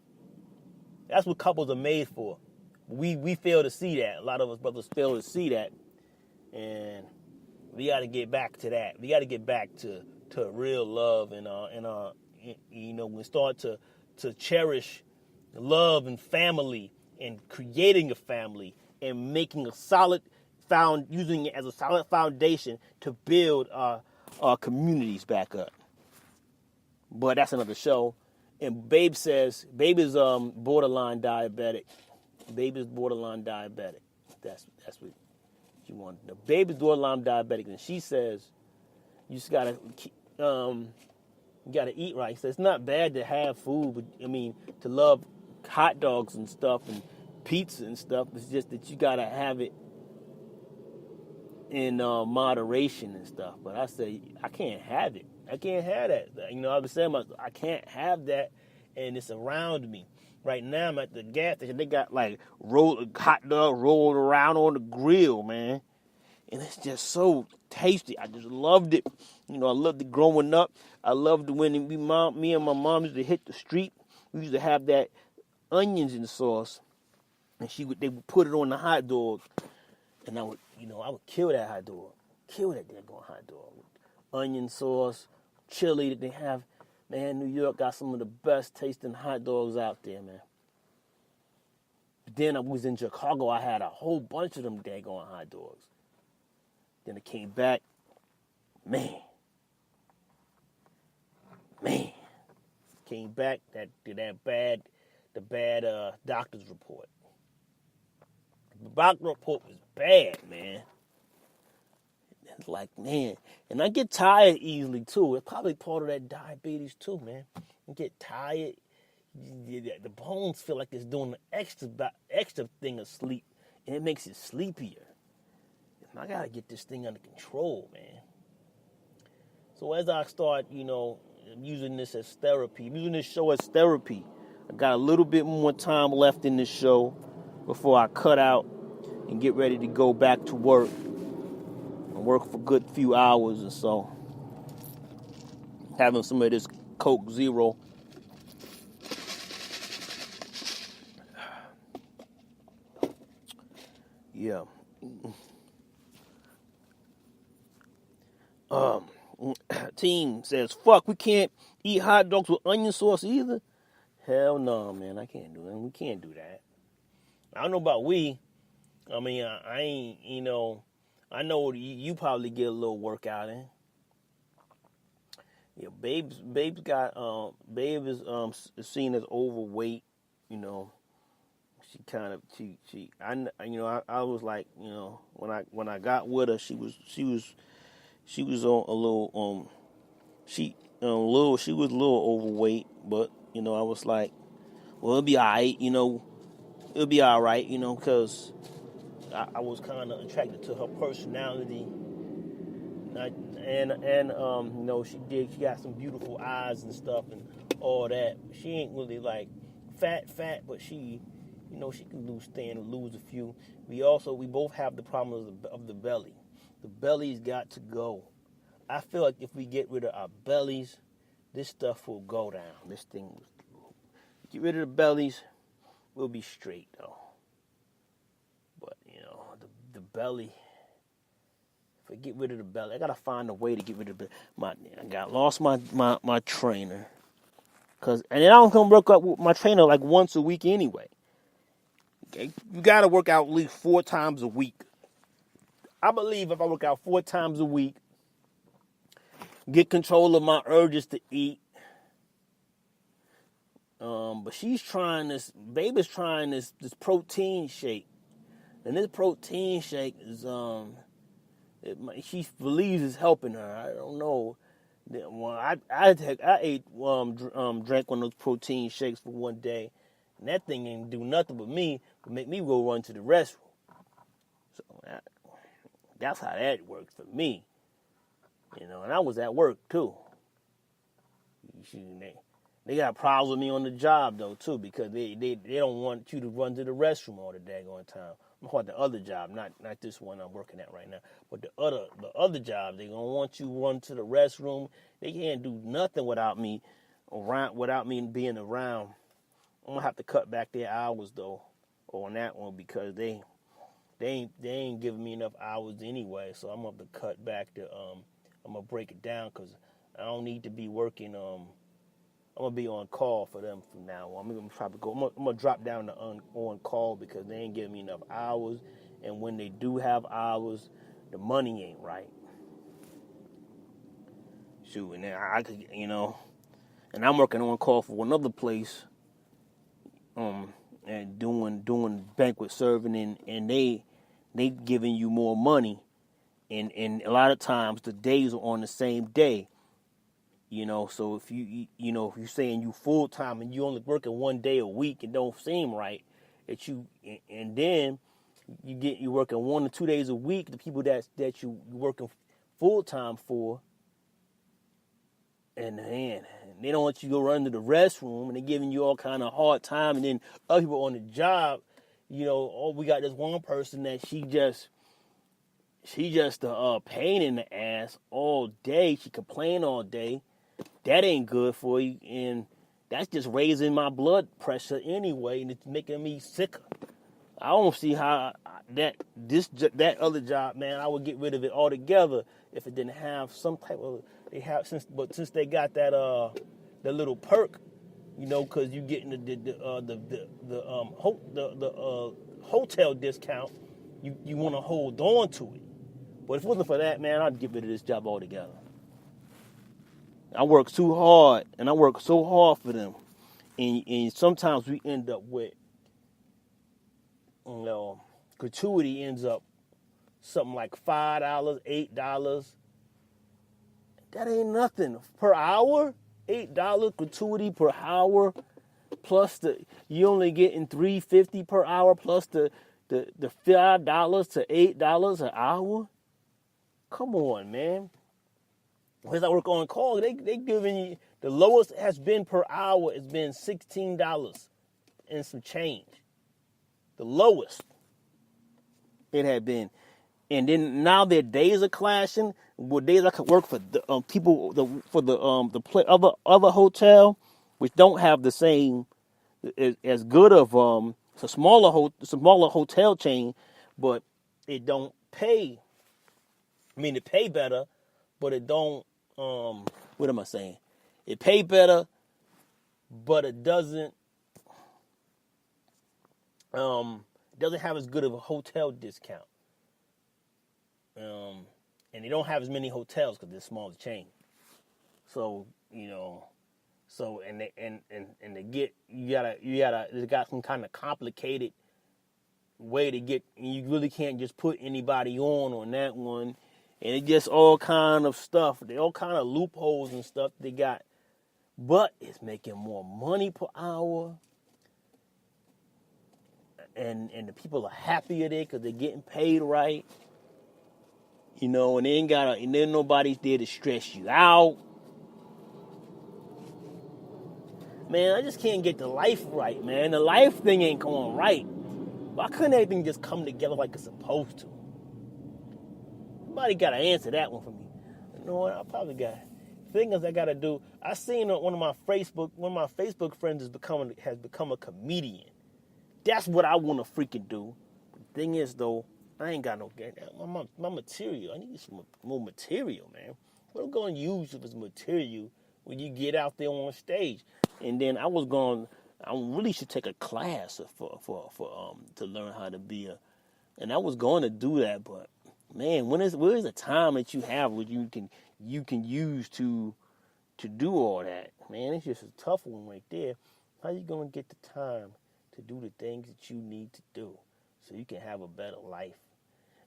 That's what couples are made for. We fail to see that. A lot of us brothers fail to see that. And we got to get back to that. We got to get back to real love and we start to cherish love and family and creating a family and making a solid using it as a solid foundation to build our communities back up. But that's another show. And Babe says Babe is borderline diabetic. Babe is borderline diabetic. That's what you want. The Babe is borderline diabetic, and she says you just gotta eat right. So it's not bad to have food, but to love hot dogs and stuff and pizza and stuff. It's just that you gotta have it in moderation and stuff. But I say I can't have it. I can't have that. I've been saying I can't have that, and it's around me. Right now I'm at the gas station. They got like hot dog rolled around on the grill, man. And it's just so tasty. I just loved it. I loved it growing up. I loved it when me and my mom used to hit the street. We used to have that onions in sauce, and they would put it on the hot dog, and I would kill that hot dog, kill that daggone hot dog. Onion sauce, chili that they have. Man, New York got some of the best tasting hot dogs out there, man. But then I was in Chicago. I had a whole bunch of them daggone hot dogs. Then I came back. Man. Came back the bad doctor's report. The doctor's report was bad, man. It's like, man. And I get tired easily, too. It's probably part of that diabetes, too, man. I get tired. The bones feel like it's doing the extra thing of sleep, and it makes it sleepier. And I got to get this thing under control, man. So as I start, using this as therapy, using this show as therapy, I got a little bit more time left in this show before I cut out and get ready to go back to work. Work for a good few hours or so. Having some of this Coke Zero. Yeah. Team says, fuck, we can't eat hot dogs with onion sauce either. Hell no, man. I can't do that. We can't do that. I don't know about we. I ain't, I know you probably get a little workout in. Yeah, Babe is seen as overweight. I was like, when I got with her, she was on a little she was a little overweight, but I was like, well, it'll be all right, it'll be all right, because I was kind of attracted to her personality. She got some beautiful eyes and stuff and all that. She ain't really like fat, but she can lose a few. We both have the problem of the belly. The belly's got to go. I feel like if we get rid of our bellies, this stuff will go down. Get rid of the bellies, we'll be straight though. But the belly. If I get rid of the belly, I gotta find a way to get rid of lost my trainer, and I don't come work out with my trainer like once a week anyway. Okay, you gotta work out at least 4 times a week. I believe if I work out 4 times a week, get control of my urges to eat. But baby's trying this protein shake, and this protein shake is she believes it's helping her. I don't know. Well, I ate drank one of those protein shakes for one day, and that thing ain't do nothing but make me go run to the restroom. So that's how that works for me. And I was at work too. They got problems with me on the job though too, because they don't want you to run to the restroom all the daggone time. I'm talking about the other job, not this one I'm working at right now, but the other job. They gonna want you to run to the restroom. They can't do nothing without me being around. I'm gonna have to cut back their hours though on that one, because they ain't giving me enough hours anyway. So I'm gonna have to cut back I'm gonna break it down, because I don't need to be working. I'm gonna be on call for them from now on. I'm gonna probably go. I'm gonna drop down to on call, because they ain't giving me enough hours, and when they do have hours, the money ain't right. Shoot, and then I could, and I'm working on call for another place, and doing banquet serving, and they giving you more money, and a lot of times the days are on the same day. So if if you're saying you full time and you only working 1 day a week, it don't seem right and then you working 1 or 2 days a week. The people that you working full time for, and man, they don't want you to go run to the restroom, and they're giving you all kind of hard time. And then other people on the job, we got this one person that she just a pain in the ass all day. She complain all day. That ain't good for you, and that's just raising my blood pressure anyway, and it's making me sicker. I don't see how that other job, man, I would get rid of it altogether if it didn't have some type of since they got that the little perk, because you getting the hotel discount, you want to hold on to it. But if it wasn't for that, man, I'd get rid of this job altogether. I work too hard, and I work so hard for them, and sometimes we end up with, gratuity ends up something like $5, $8. That ain't nothing per hour. $8 gratuity per hour, plus you only getting $3.50 per hour, plus the $5 to $8 an hour. Come on, man. As I work on call, they giving you, the lowest it has been per hour has been $16 and some change. The lowest it had been. And then now their days are clashing. With days I could work for the other hotel, which don't have the same as good of it's a smaller hotel chain, but it don't pay. I mean, it pay better, but it don't. What am I saying? It pay better, but it doesn't have as good of a hotel discount. And they don't have as many hotels because they're smaller chain. So they got some kind of complicated way to get. You really can't just put anybody on that one, and it just all kind of stuff. They all kind of loopholes and stuff they got, but it's making more money per hour, and the people are happier there because they're getting paid right. You know, and then nobody's there to stress you out. Man, I just can't get the life right, man. The life thing ain't going right. Why couldn't everything just come together like it's supposed to? Somebody got to answer that one for me. You know what? I probably got things I got to do. I seen one of my Facebook friends has become a comedian. That's what I want to freaking do. The thing is, though, I ain't got no my material. I need some more material, man. What am I going to use if it's material when you get out there on stage? And then I really should take a class to learn how to be and I was going to do that, but man, where's the time that you have where you can use to do all that? Man, it's just a tough one right there. How you going to get the time to do the things that you need to do so you can have a better life?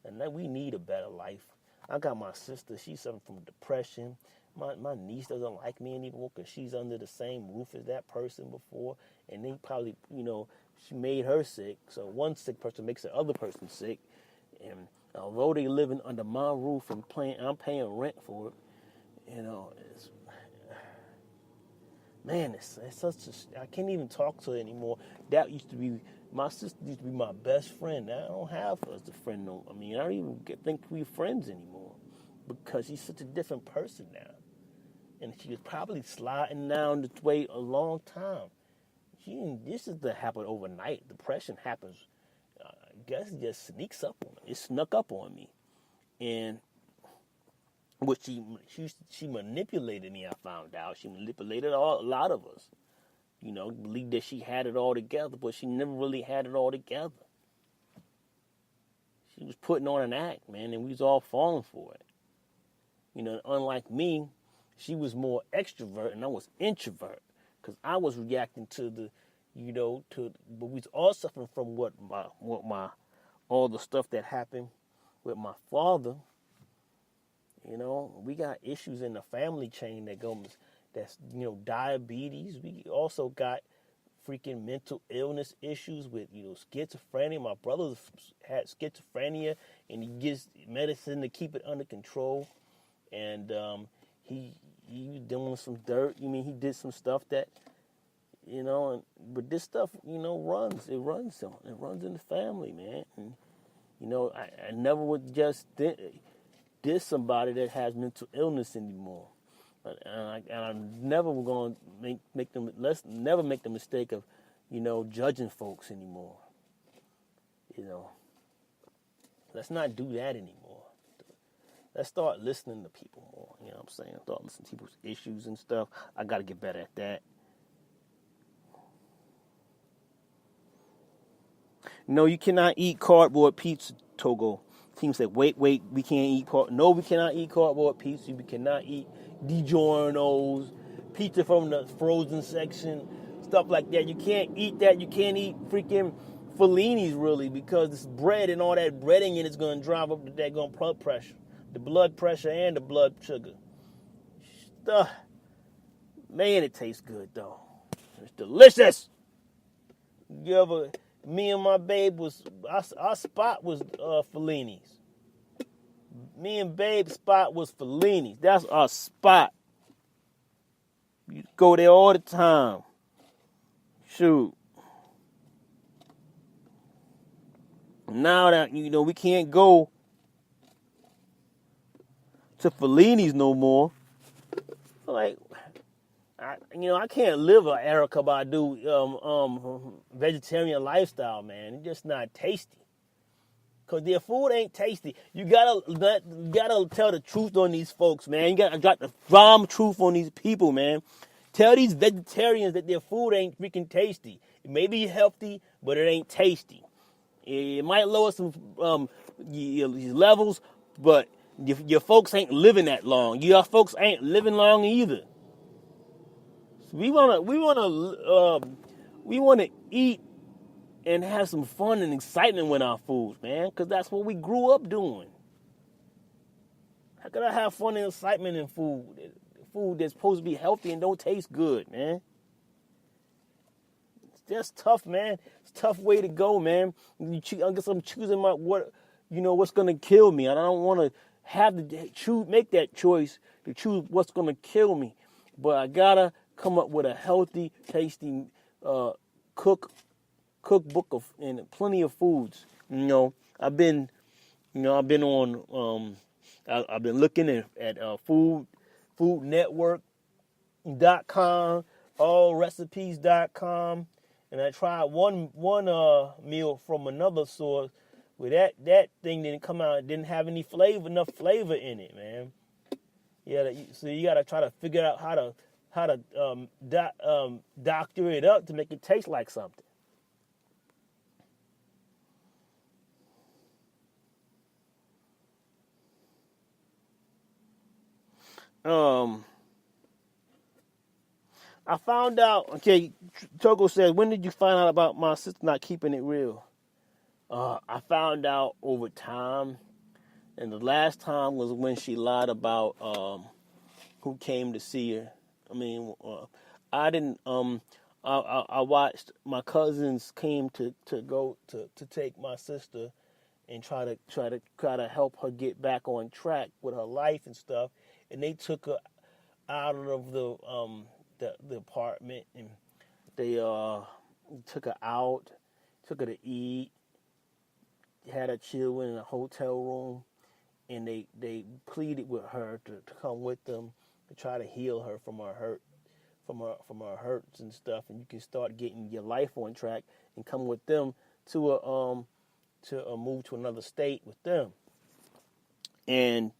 And then we need a better life. I got my sister, she's suffering from depression. My niece doesn't like me anymore because she's under the same roof as that person before. And they probably, she made her sick. So one sick person makes the other person sick. And although they living under my roof and I'm paying rent for it, it's such I can't even talk to her anymore. That used to be, my sister used to be my best friend. Now I don't have her as a friend. I don't even think we're friends anymore because she's such a different person now. And she was probably sliding down this way a long time. This is to happen overnight. Depression happens. I guess it just sneaks up on her. It snuck up on me. And what she manipulated me, I found out. She manipulated a lot of us. Believed that she had it all together, but she never really had it all together. She was putting on an act, man, and we was all falling for it. Unlike me, she was more extrovert and I was introvert because I was reacting to but we was all suffering from all the stuff that happened with my father. We got issues in the family chain that's diabetes. We also got freaking mental illness issues with, schizophrenia. My brother had schizophrenia and he gets medicine to keep it under control. And, he was doing some dirt. He did some stuff that, but this stuff, runs. It runs in the family, man. And, I never would just diss somebody that has mental illness anymore. And I'm never going to let's never make the mistake of, judging folks anymore. Let's not do that anymore. Let's start listening to people more. You know what I'm saying? Start listening to people's issues and stuff. I got to get better at that. No, you cannot eat cardboard pizza, Togo. Team said, wait, we can't eat No, we cannot eat cardboard pizza. We cannot eat DiGiorno's, pizza from the frozen section, stuff like that. You can't eat that. You can't eat freaking Fellini's, really, because this bread and all that breading in it's going to drive up the daggone blood pressure. The blood pressure and the blood sugar. Stuff. Man, it tastes good, though. It's delicious. Me and my babe our spot was Fellini's. Me and babe's spot was Fellini's. That's our spot. You go there all the time. Shoot. Now that, we can't go to Fellini's no more. Like, I can't live a Erykah Badu vegetarian lifestyle, man. It's just not tasty. Cause their food ain't tasty. You gotta tell the truth on these folks, man. You gotta drop the bomb truth on these people, man. Tell these vegetarians that their food ain't freaking tasty. It may be healthy, but it ain't tasty. It might lower some levels, but your folks ain't living that long. Your folks ain't living long either. So we wanna eat and have some fun and excitement with our food, man, because that's what we grew up doing. How could I have fun and excitement in food? Food that's supposed to be healthy and don't taste good, man. It's just tough, man. It's a tough way to go, man. I guess I'm choosing what's gonna kill me. And I don't want to have to make that choice to choose what's gonna kill me. But I gotta come up with a healthy, tasty cookbook and plenty of foods. I've been on. I've been looking at foodnetwork.com, allrecipes.com, and I tried one meal from another source where that thing didn't come out. It didn't have enough flavor in it, man. So you gotta try to figure out how to doctor it up to make it taste like something. I found out. Okay, Togo says, when did you find out about my sister not keeping it real? I found out over time, and the last time was when she lied about who came to see her. I mean, I didn't. I watched my cousins came to go to take my sister and try to help her get back on track with her life and stuff, and they took her out of the apartment, and they took her out, took her to eat, had her chill in a hotel room, and they pleaded with her to come with them to try to heal her from her hurts and stuff, and you can start getting your life on track and come with them to move to another state with them. And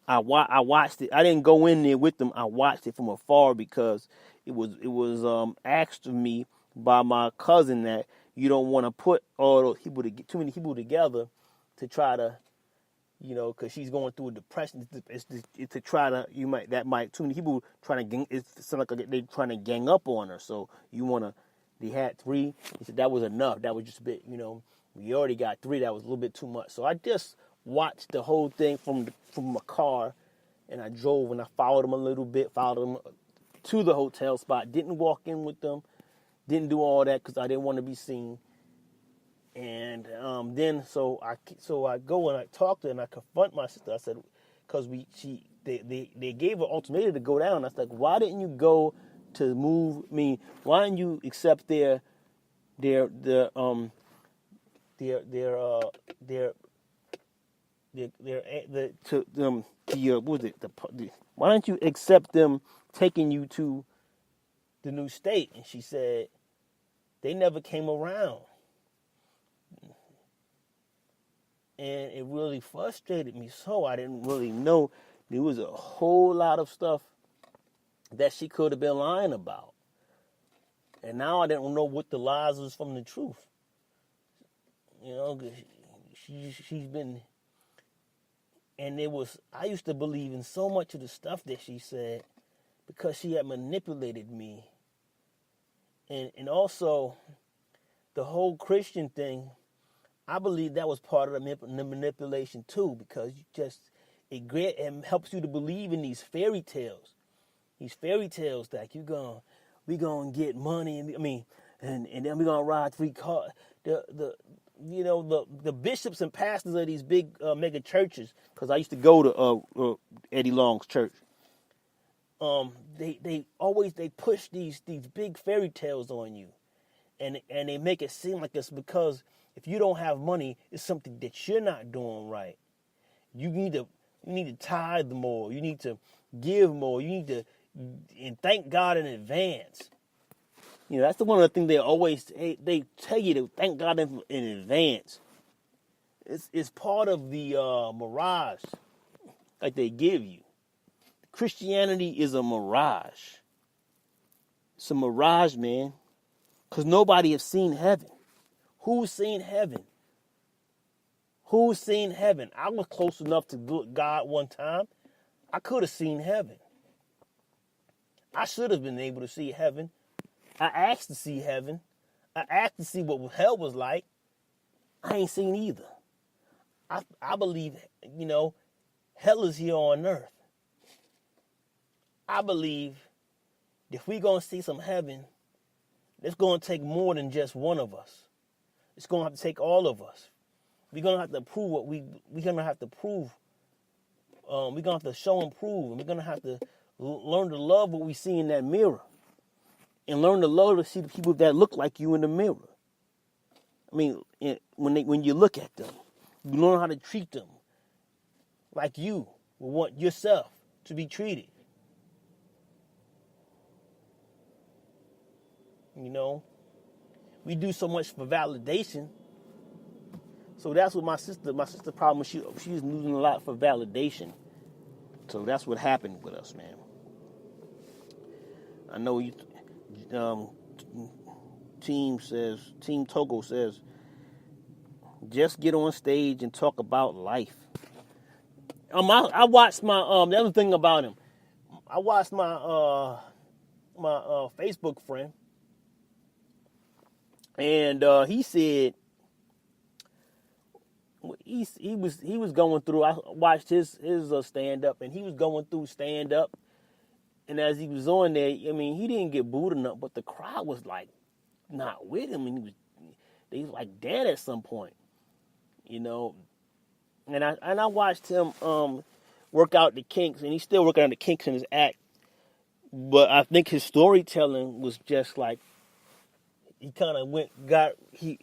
I watched it. I didn't go in there with them. I watched it from afar because it was asked of me by my cousin that you don't want to put all those people too many people together to try to, because she's going through a depression. It's to try to too many people trying to it's like they're trying to gang up on her. So they had 3. He said that was enough. That was just a bit, we already got 3. That was a little bit too much. So I just watched the whole thing from my car, and I drove and I followed them a little bit, followed them to the hotel spot. Didn't walk in with them, didn't do all that because I didn't want to be seen. And then so I go and I talk to her and I confront my sister. I said, because they gave her ultimatum to go down. I was like, why didn't you go to move me? Why didn't you accept their why don't you accept them taking you to the new state? And she said they never came around, and it really frustrated me. So I didn't really know there was a whole lot of stuff that she could have been lying about, and now I didn't know what the lies was from the truth. She's been, and I used to believe in so much of the stuff that she said because she had manipulated me. And also the whole Christian thing, I believe that was part of the manipulation too, because it helps you to believe in these fairy tales that we gonna get money, and then we gonna ride 3 cars. The bishops and pastors of these big mega churches, because I used to go to Eddie Long's church. They push these big fairy tales on you, and they make it seem like it's because if you don't have money, it's something that you're not doing right. You need to tithe more. You need to give more. You need to and thank God in advance. That's one of the things they tell you to thank God in advance. It's part of the mirage that they give you. Christianity is a mirage. It's a mirage, man. Because nobody has seen heaven. Who's seen heaven? Who's seen heaven? I was close enough to God one time. I could have seen heaven. I should have been able to see heaven. I asked to see heaven. I asked to see what hell was like. I ain't seen either. I believe, hell is here on earth. I believe if we going to see some heaven, it's going to take more than just one of us. It's going to have to take all of us. We're going to have to prove what we're going to have to prove. We're going to have to show and prove. And we're going to have to learn to love what we see in that mirror. And learn to love to see the people that look like you in the mirror. I mean, when you look at them, you learn how to treat them like you would want yourself to be treated. We do so much for validation. So that's what my sister problem was. She was losing a lot for validation. So that's what happened with us, man. I know you. Team Togo says, just get on stage and talk about life. I watched my the other thing about him. I watched my Facebook friend, and he said he was going through. I watched his stand up, and he was going through stand up. And as he was on there, I mean, he didn't get booed enough, but the crowd was like not with him, and they was like dead at some point, And I watched him work out the kinks, and he's still working on the kinks in his act. But I think his storytelling was just like he kind of he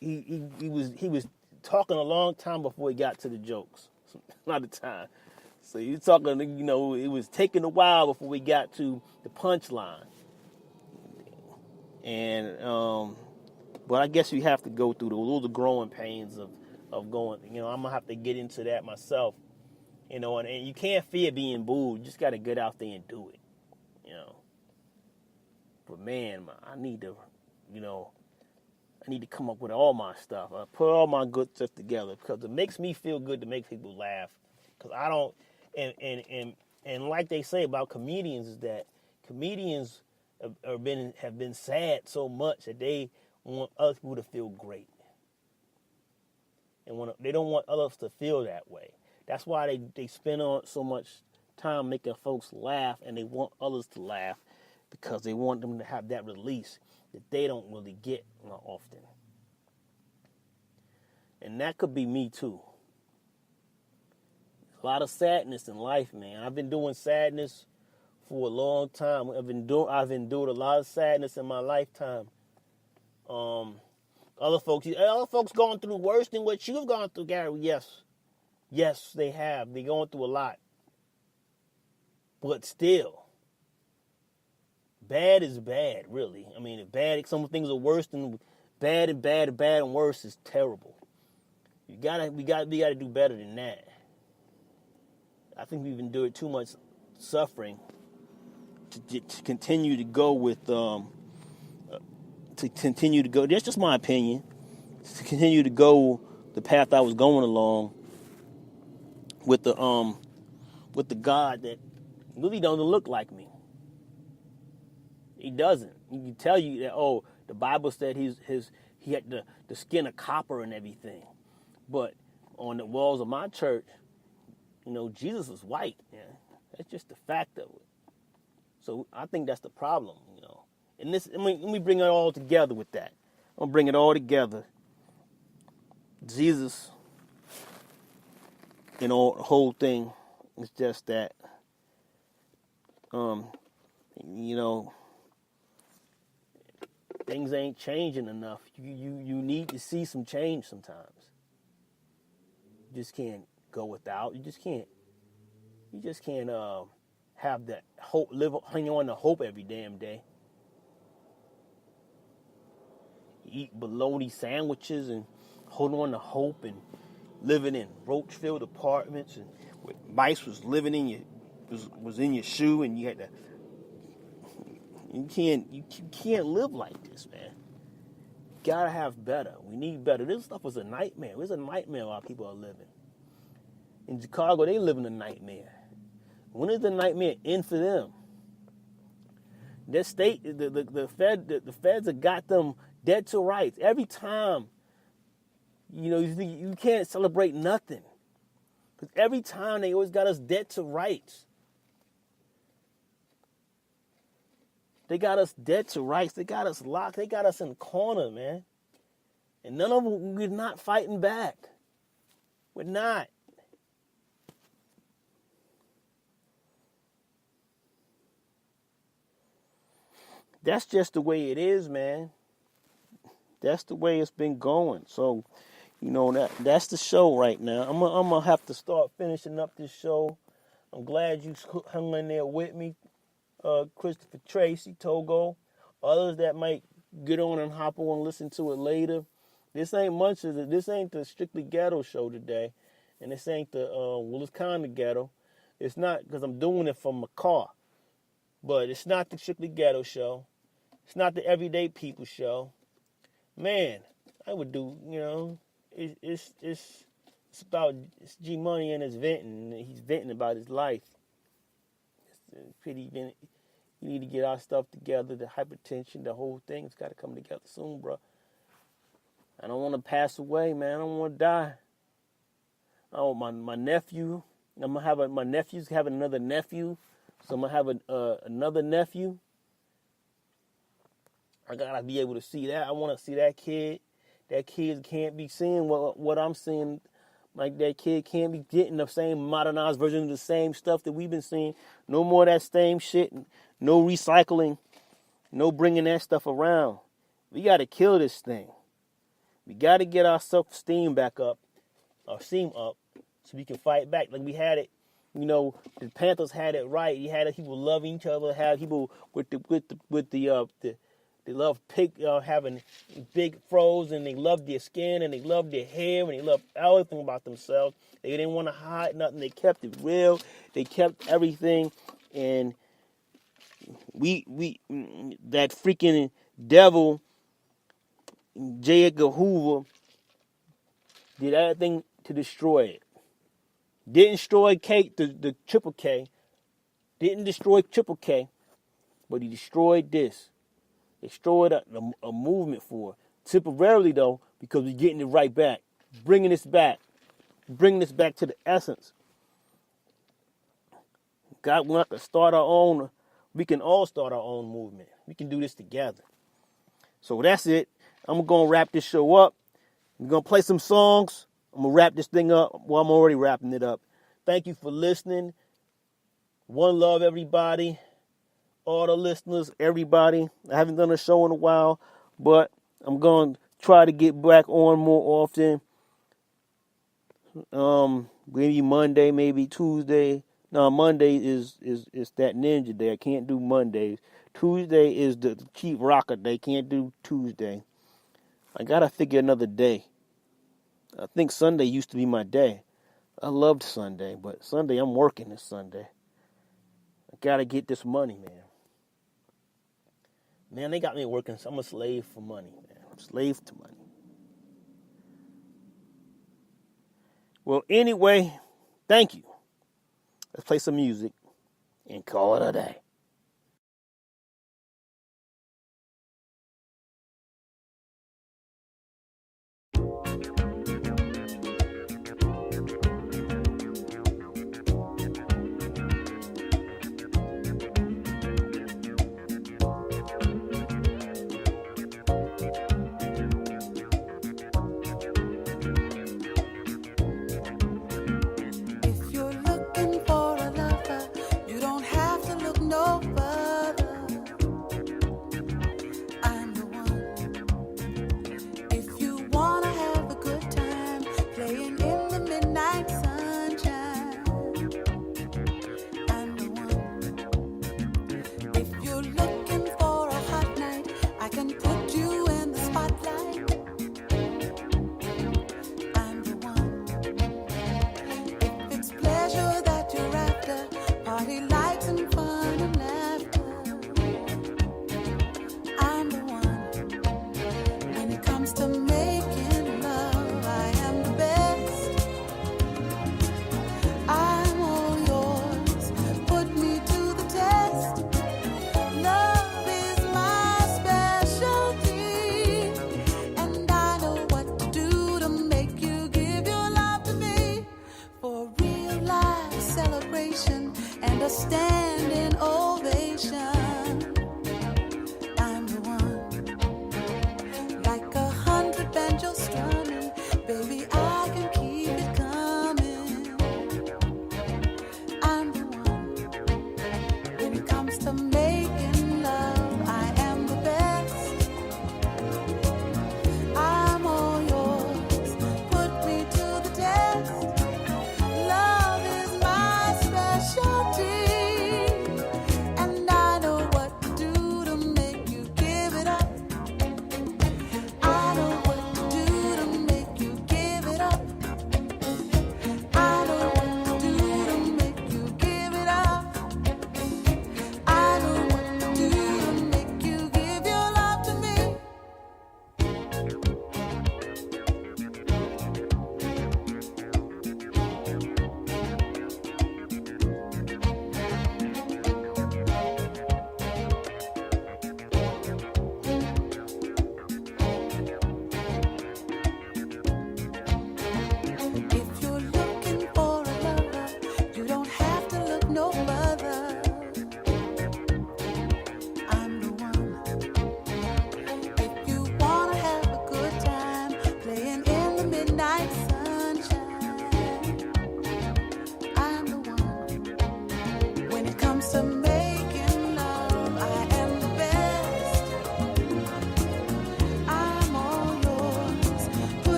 was talking a long time before he got to the jokes, a lot of time. So you're talking, it was taking a while before we got to the punchline. And, but I guess you have to go through those are growing pains of going, I'm going to have to get into that myself, and you can't fear being booed. You just got to get out there and do it, But man, I need to come up with all my stuff. I put all my good stuff together because it makes me feel good to make people laugh. Because I don't, and like they say about comedians is that comedians have been sad so much that they want other people to feel great, and they don't want others to feel that way. That's why they spend on so much time making folks laugh, and they want others to laugh because they want them to have that release that they don't really get often. And that could be me too. A lot of sadness in life, man. I've been doing sadness for a long time. I've endured a lot of sadness in my lifetime. Other folks going through worse than what you've gone through, Gary. Yes, they have. They're going through a lot. But still, bad is bad, really. I mean, some things are worse than bad, and bad and worse is terrible. We gotta do better than that. I think we've endured too much suffering to continue to go with that's just my opinion, to continue to go the path I was going along with the God that really doesn't look like me. He doesn't. He can tell you that, the Bible said he had the skin of copper and everything. But on the walls of my church, Jesus was white. Yeah, that's just the fact of it. So I think that's the problem, And let me bring it all together with that. I'm gonna bring it all together. Jesus, the whole thing is just that, things ain't changing enough. You need to see some change sometimes. You just can't go without. You just can't have that hope, hang on to hope every damn day. You eat bologna sandwiches and hold on to hope, and living in roach-filled apartments, and mice was living in your shoe, and you can't live like this, man. You gotta have better. We need better. This stuff was a nightmare. It was a nightmare while people are living. In Chicago, they live in a nightmare. When is the nightmare end for them? Their state, the feds have got them Dead to rights. Every time, you think you can't celebrate nothing. Because every time they always got us dead to rights. They got us dead to rights. They got us locked. They got us in the corner, man. And none of them, we're not fighting back. We're not. That's just the way it is, man. That's the way it's been going. So, that's the show right now. I'm gonna have to start finishing up this show. I'm glad you hung in there with me, Christopher Tracy, Togo, others that might get on and hop on and listen to it later. This ain't the Strictly Ghetto show today, and this ain't it's kind of ghetto. It's not because I'm doing it from my car, but it's not the Strictly Ghetto show. It's not the Everyday People show. Man, I would do, it's about G Money and his venting. He's venting about his life. It's pretty. We need to get our stuff together. The hypertension, the whole thing, it's got to come together soon, bro. I don't want to pass away, man. I don't want to die. Oh, my nephew. I'm gonna have my nephew's having another nephew, so I'm gonna have another nephew. I gotta be able to see that. I want to see that kid. That kid can't be seeing what I'm seeing. Like, that kid can't be getting the same modernized version of the same stuff that we've been seeing. No more of that same shit. No recycling. No bringing that stuff around. We got to kill this thing. We got to get our self-esteem back up. Our steam up. So we can fight back. Like we had it. The Panthers had it right. You had people loving each other. Had people they love having big froze, and they love their skin, and they love their hair, and they love everything about themselves. They didn't want to hide nothing. They kept it real. They kept everything. And we that freaking devil, J. Edgar Hoover, did everything to destroy it. Didn't destroy the Triple K. Didn't destroy Triple K, but he destroyed this. Destroyed a movement for it. Temporarily, though, because we're getting it right back. Bringing this back to the essence. God, we have to start our own. We can all start our own movement. We can do this together. So that's it. I'm going to wrap this show up. We're going to play some songs. I'm going to wrap this thing up. Well, I'm already wrapping it up. Thank you for listening. One love, everybody. All the listeners, everybody. I haven't done a show in a while, but I'm going to try to get back on more often. Maybe Monday, maybe Tuesday. No, Monday is that ninja day. I can't do Mondays. Tuesday is the cheap rocker day. Can't do Tuesday. I got to figure another day. I think Sunday used to be my day. I loved Sunday, but Sunday, I'm working this Sunday. I got to get this money, man. Man, they got me working. So I'm a slave for money, man. I'm a slave to money. Well, anyway, thank you. Let's play some music and call it a day. If you're looking for a lover, you don't have to look no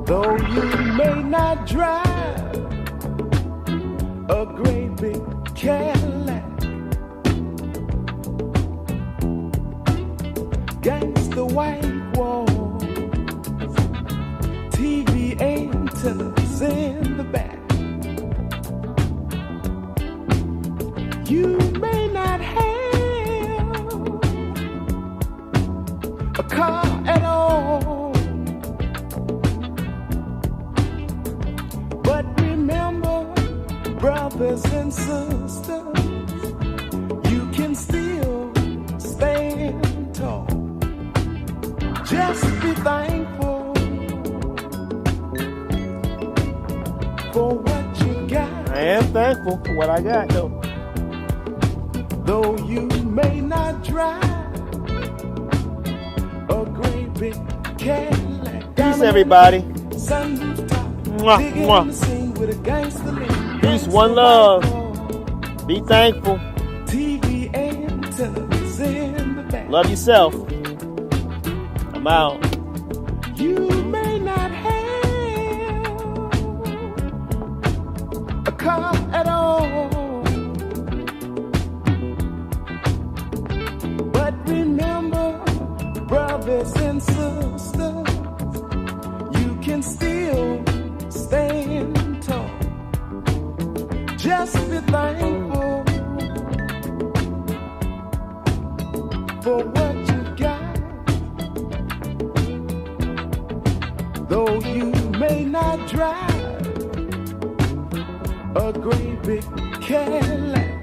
Though you may not drive a great big Cadillac, gangsta white walls, TV antennas in the back. You may not have a car at all, but remember, brothers and sisters, you can still stand tall. Just be thankful for what you got. I am thankful for what I got, though. Though you may not drive a great big Cadillac. Peace, everybody. Mwah, mwah. Peace, one love. Be thankful. TV antennas in the back. Love yourself. I'm out. You may not have a car at all, but remember, brothers and sisters, you can still stand tall. Just be thankful for what you got. Though you may not drive a great big Cadillac,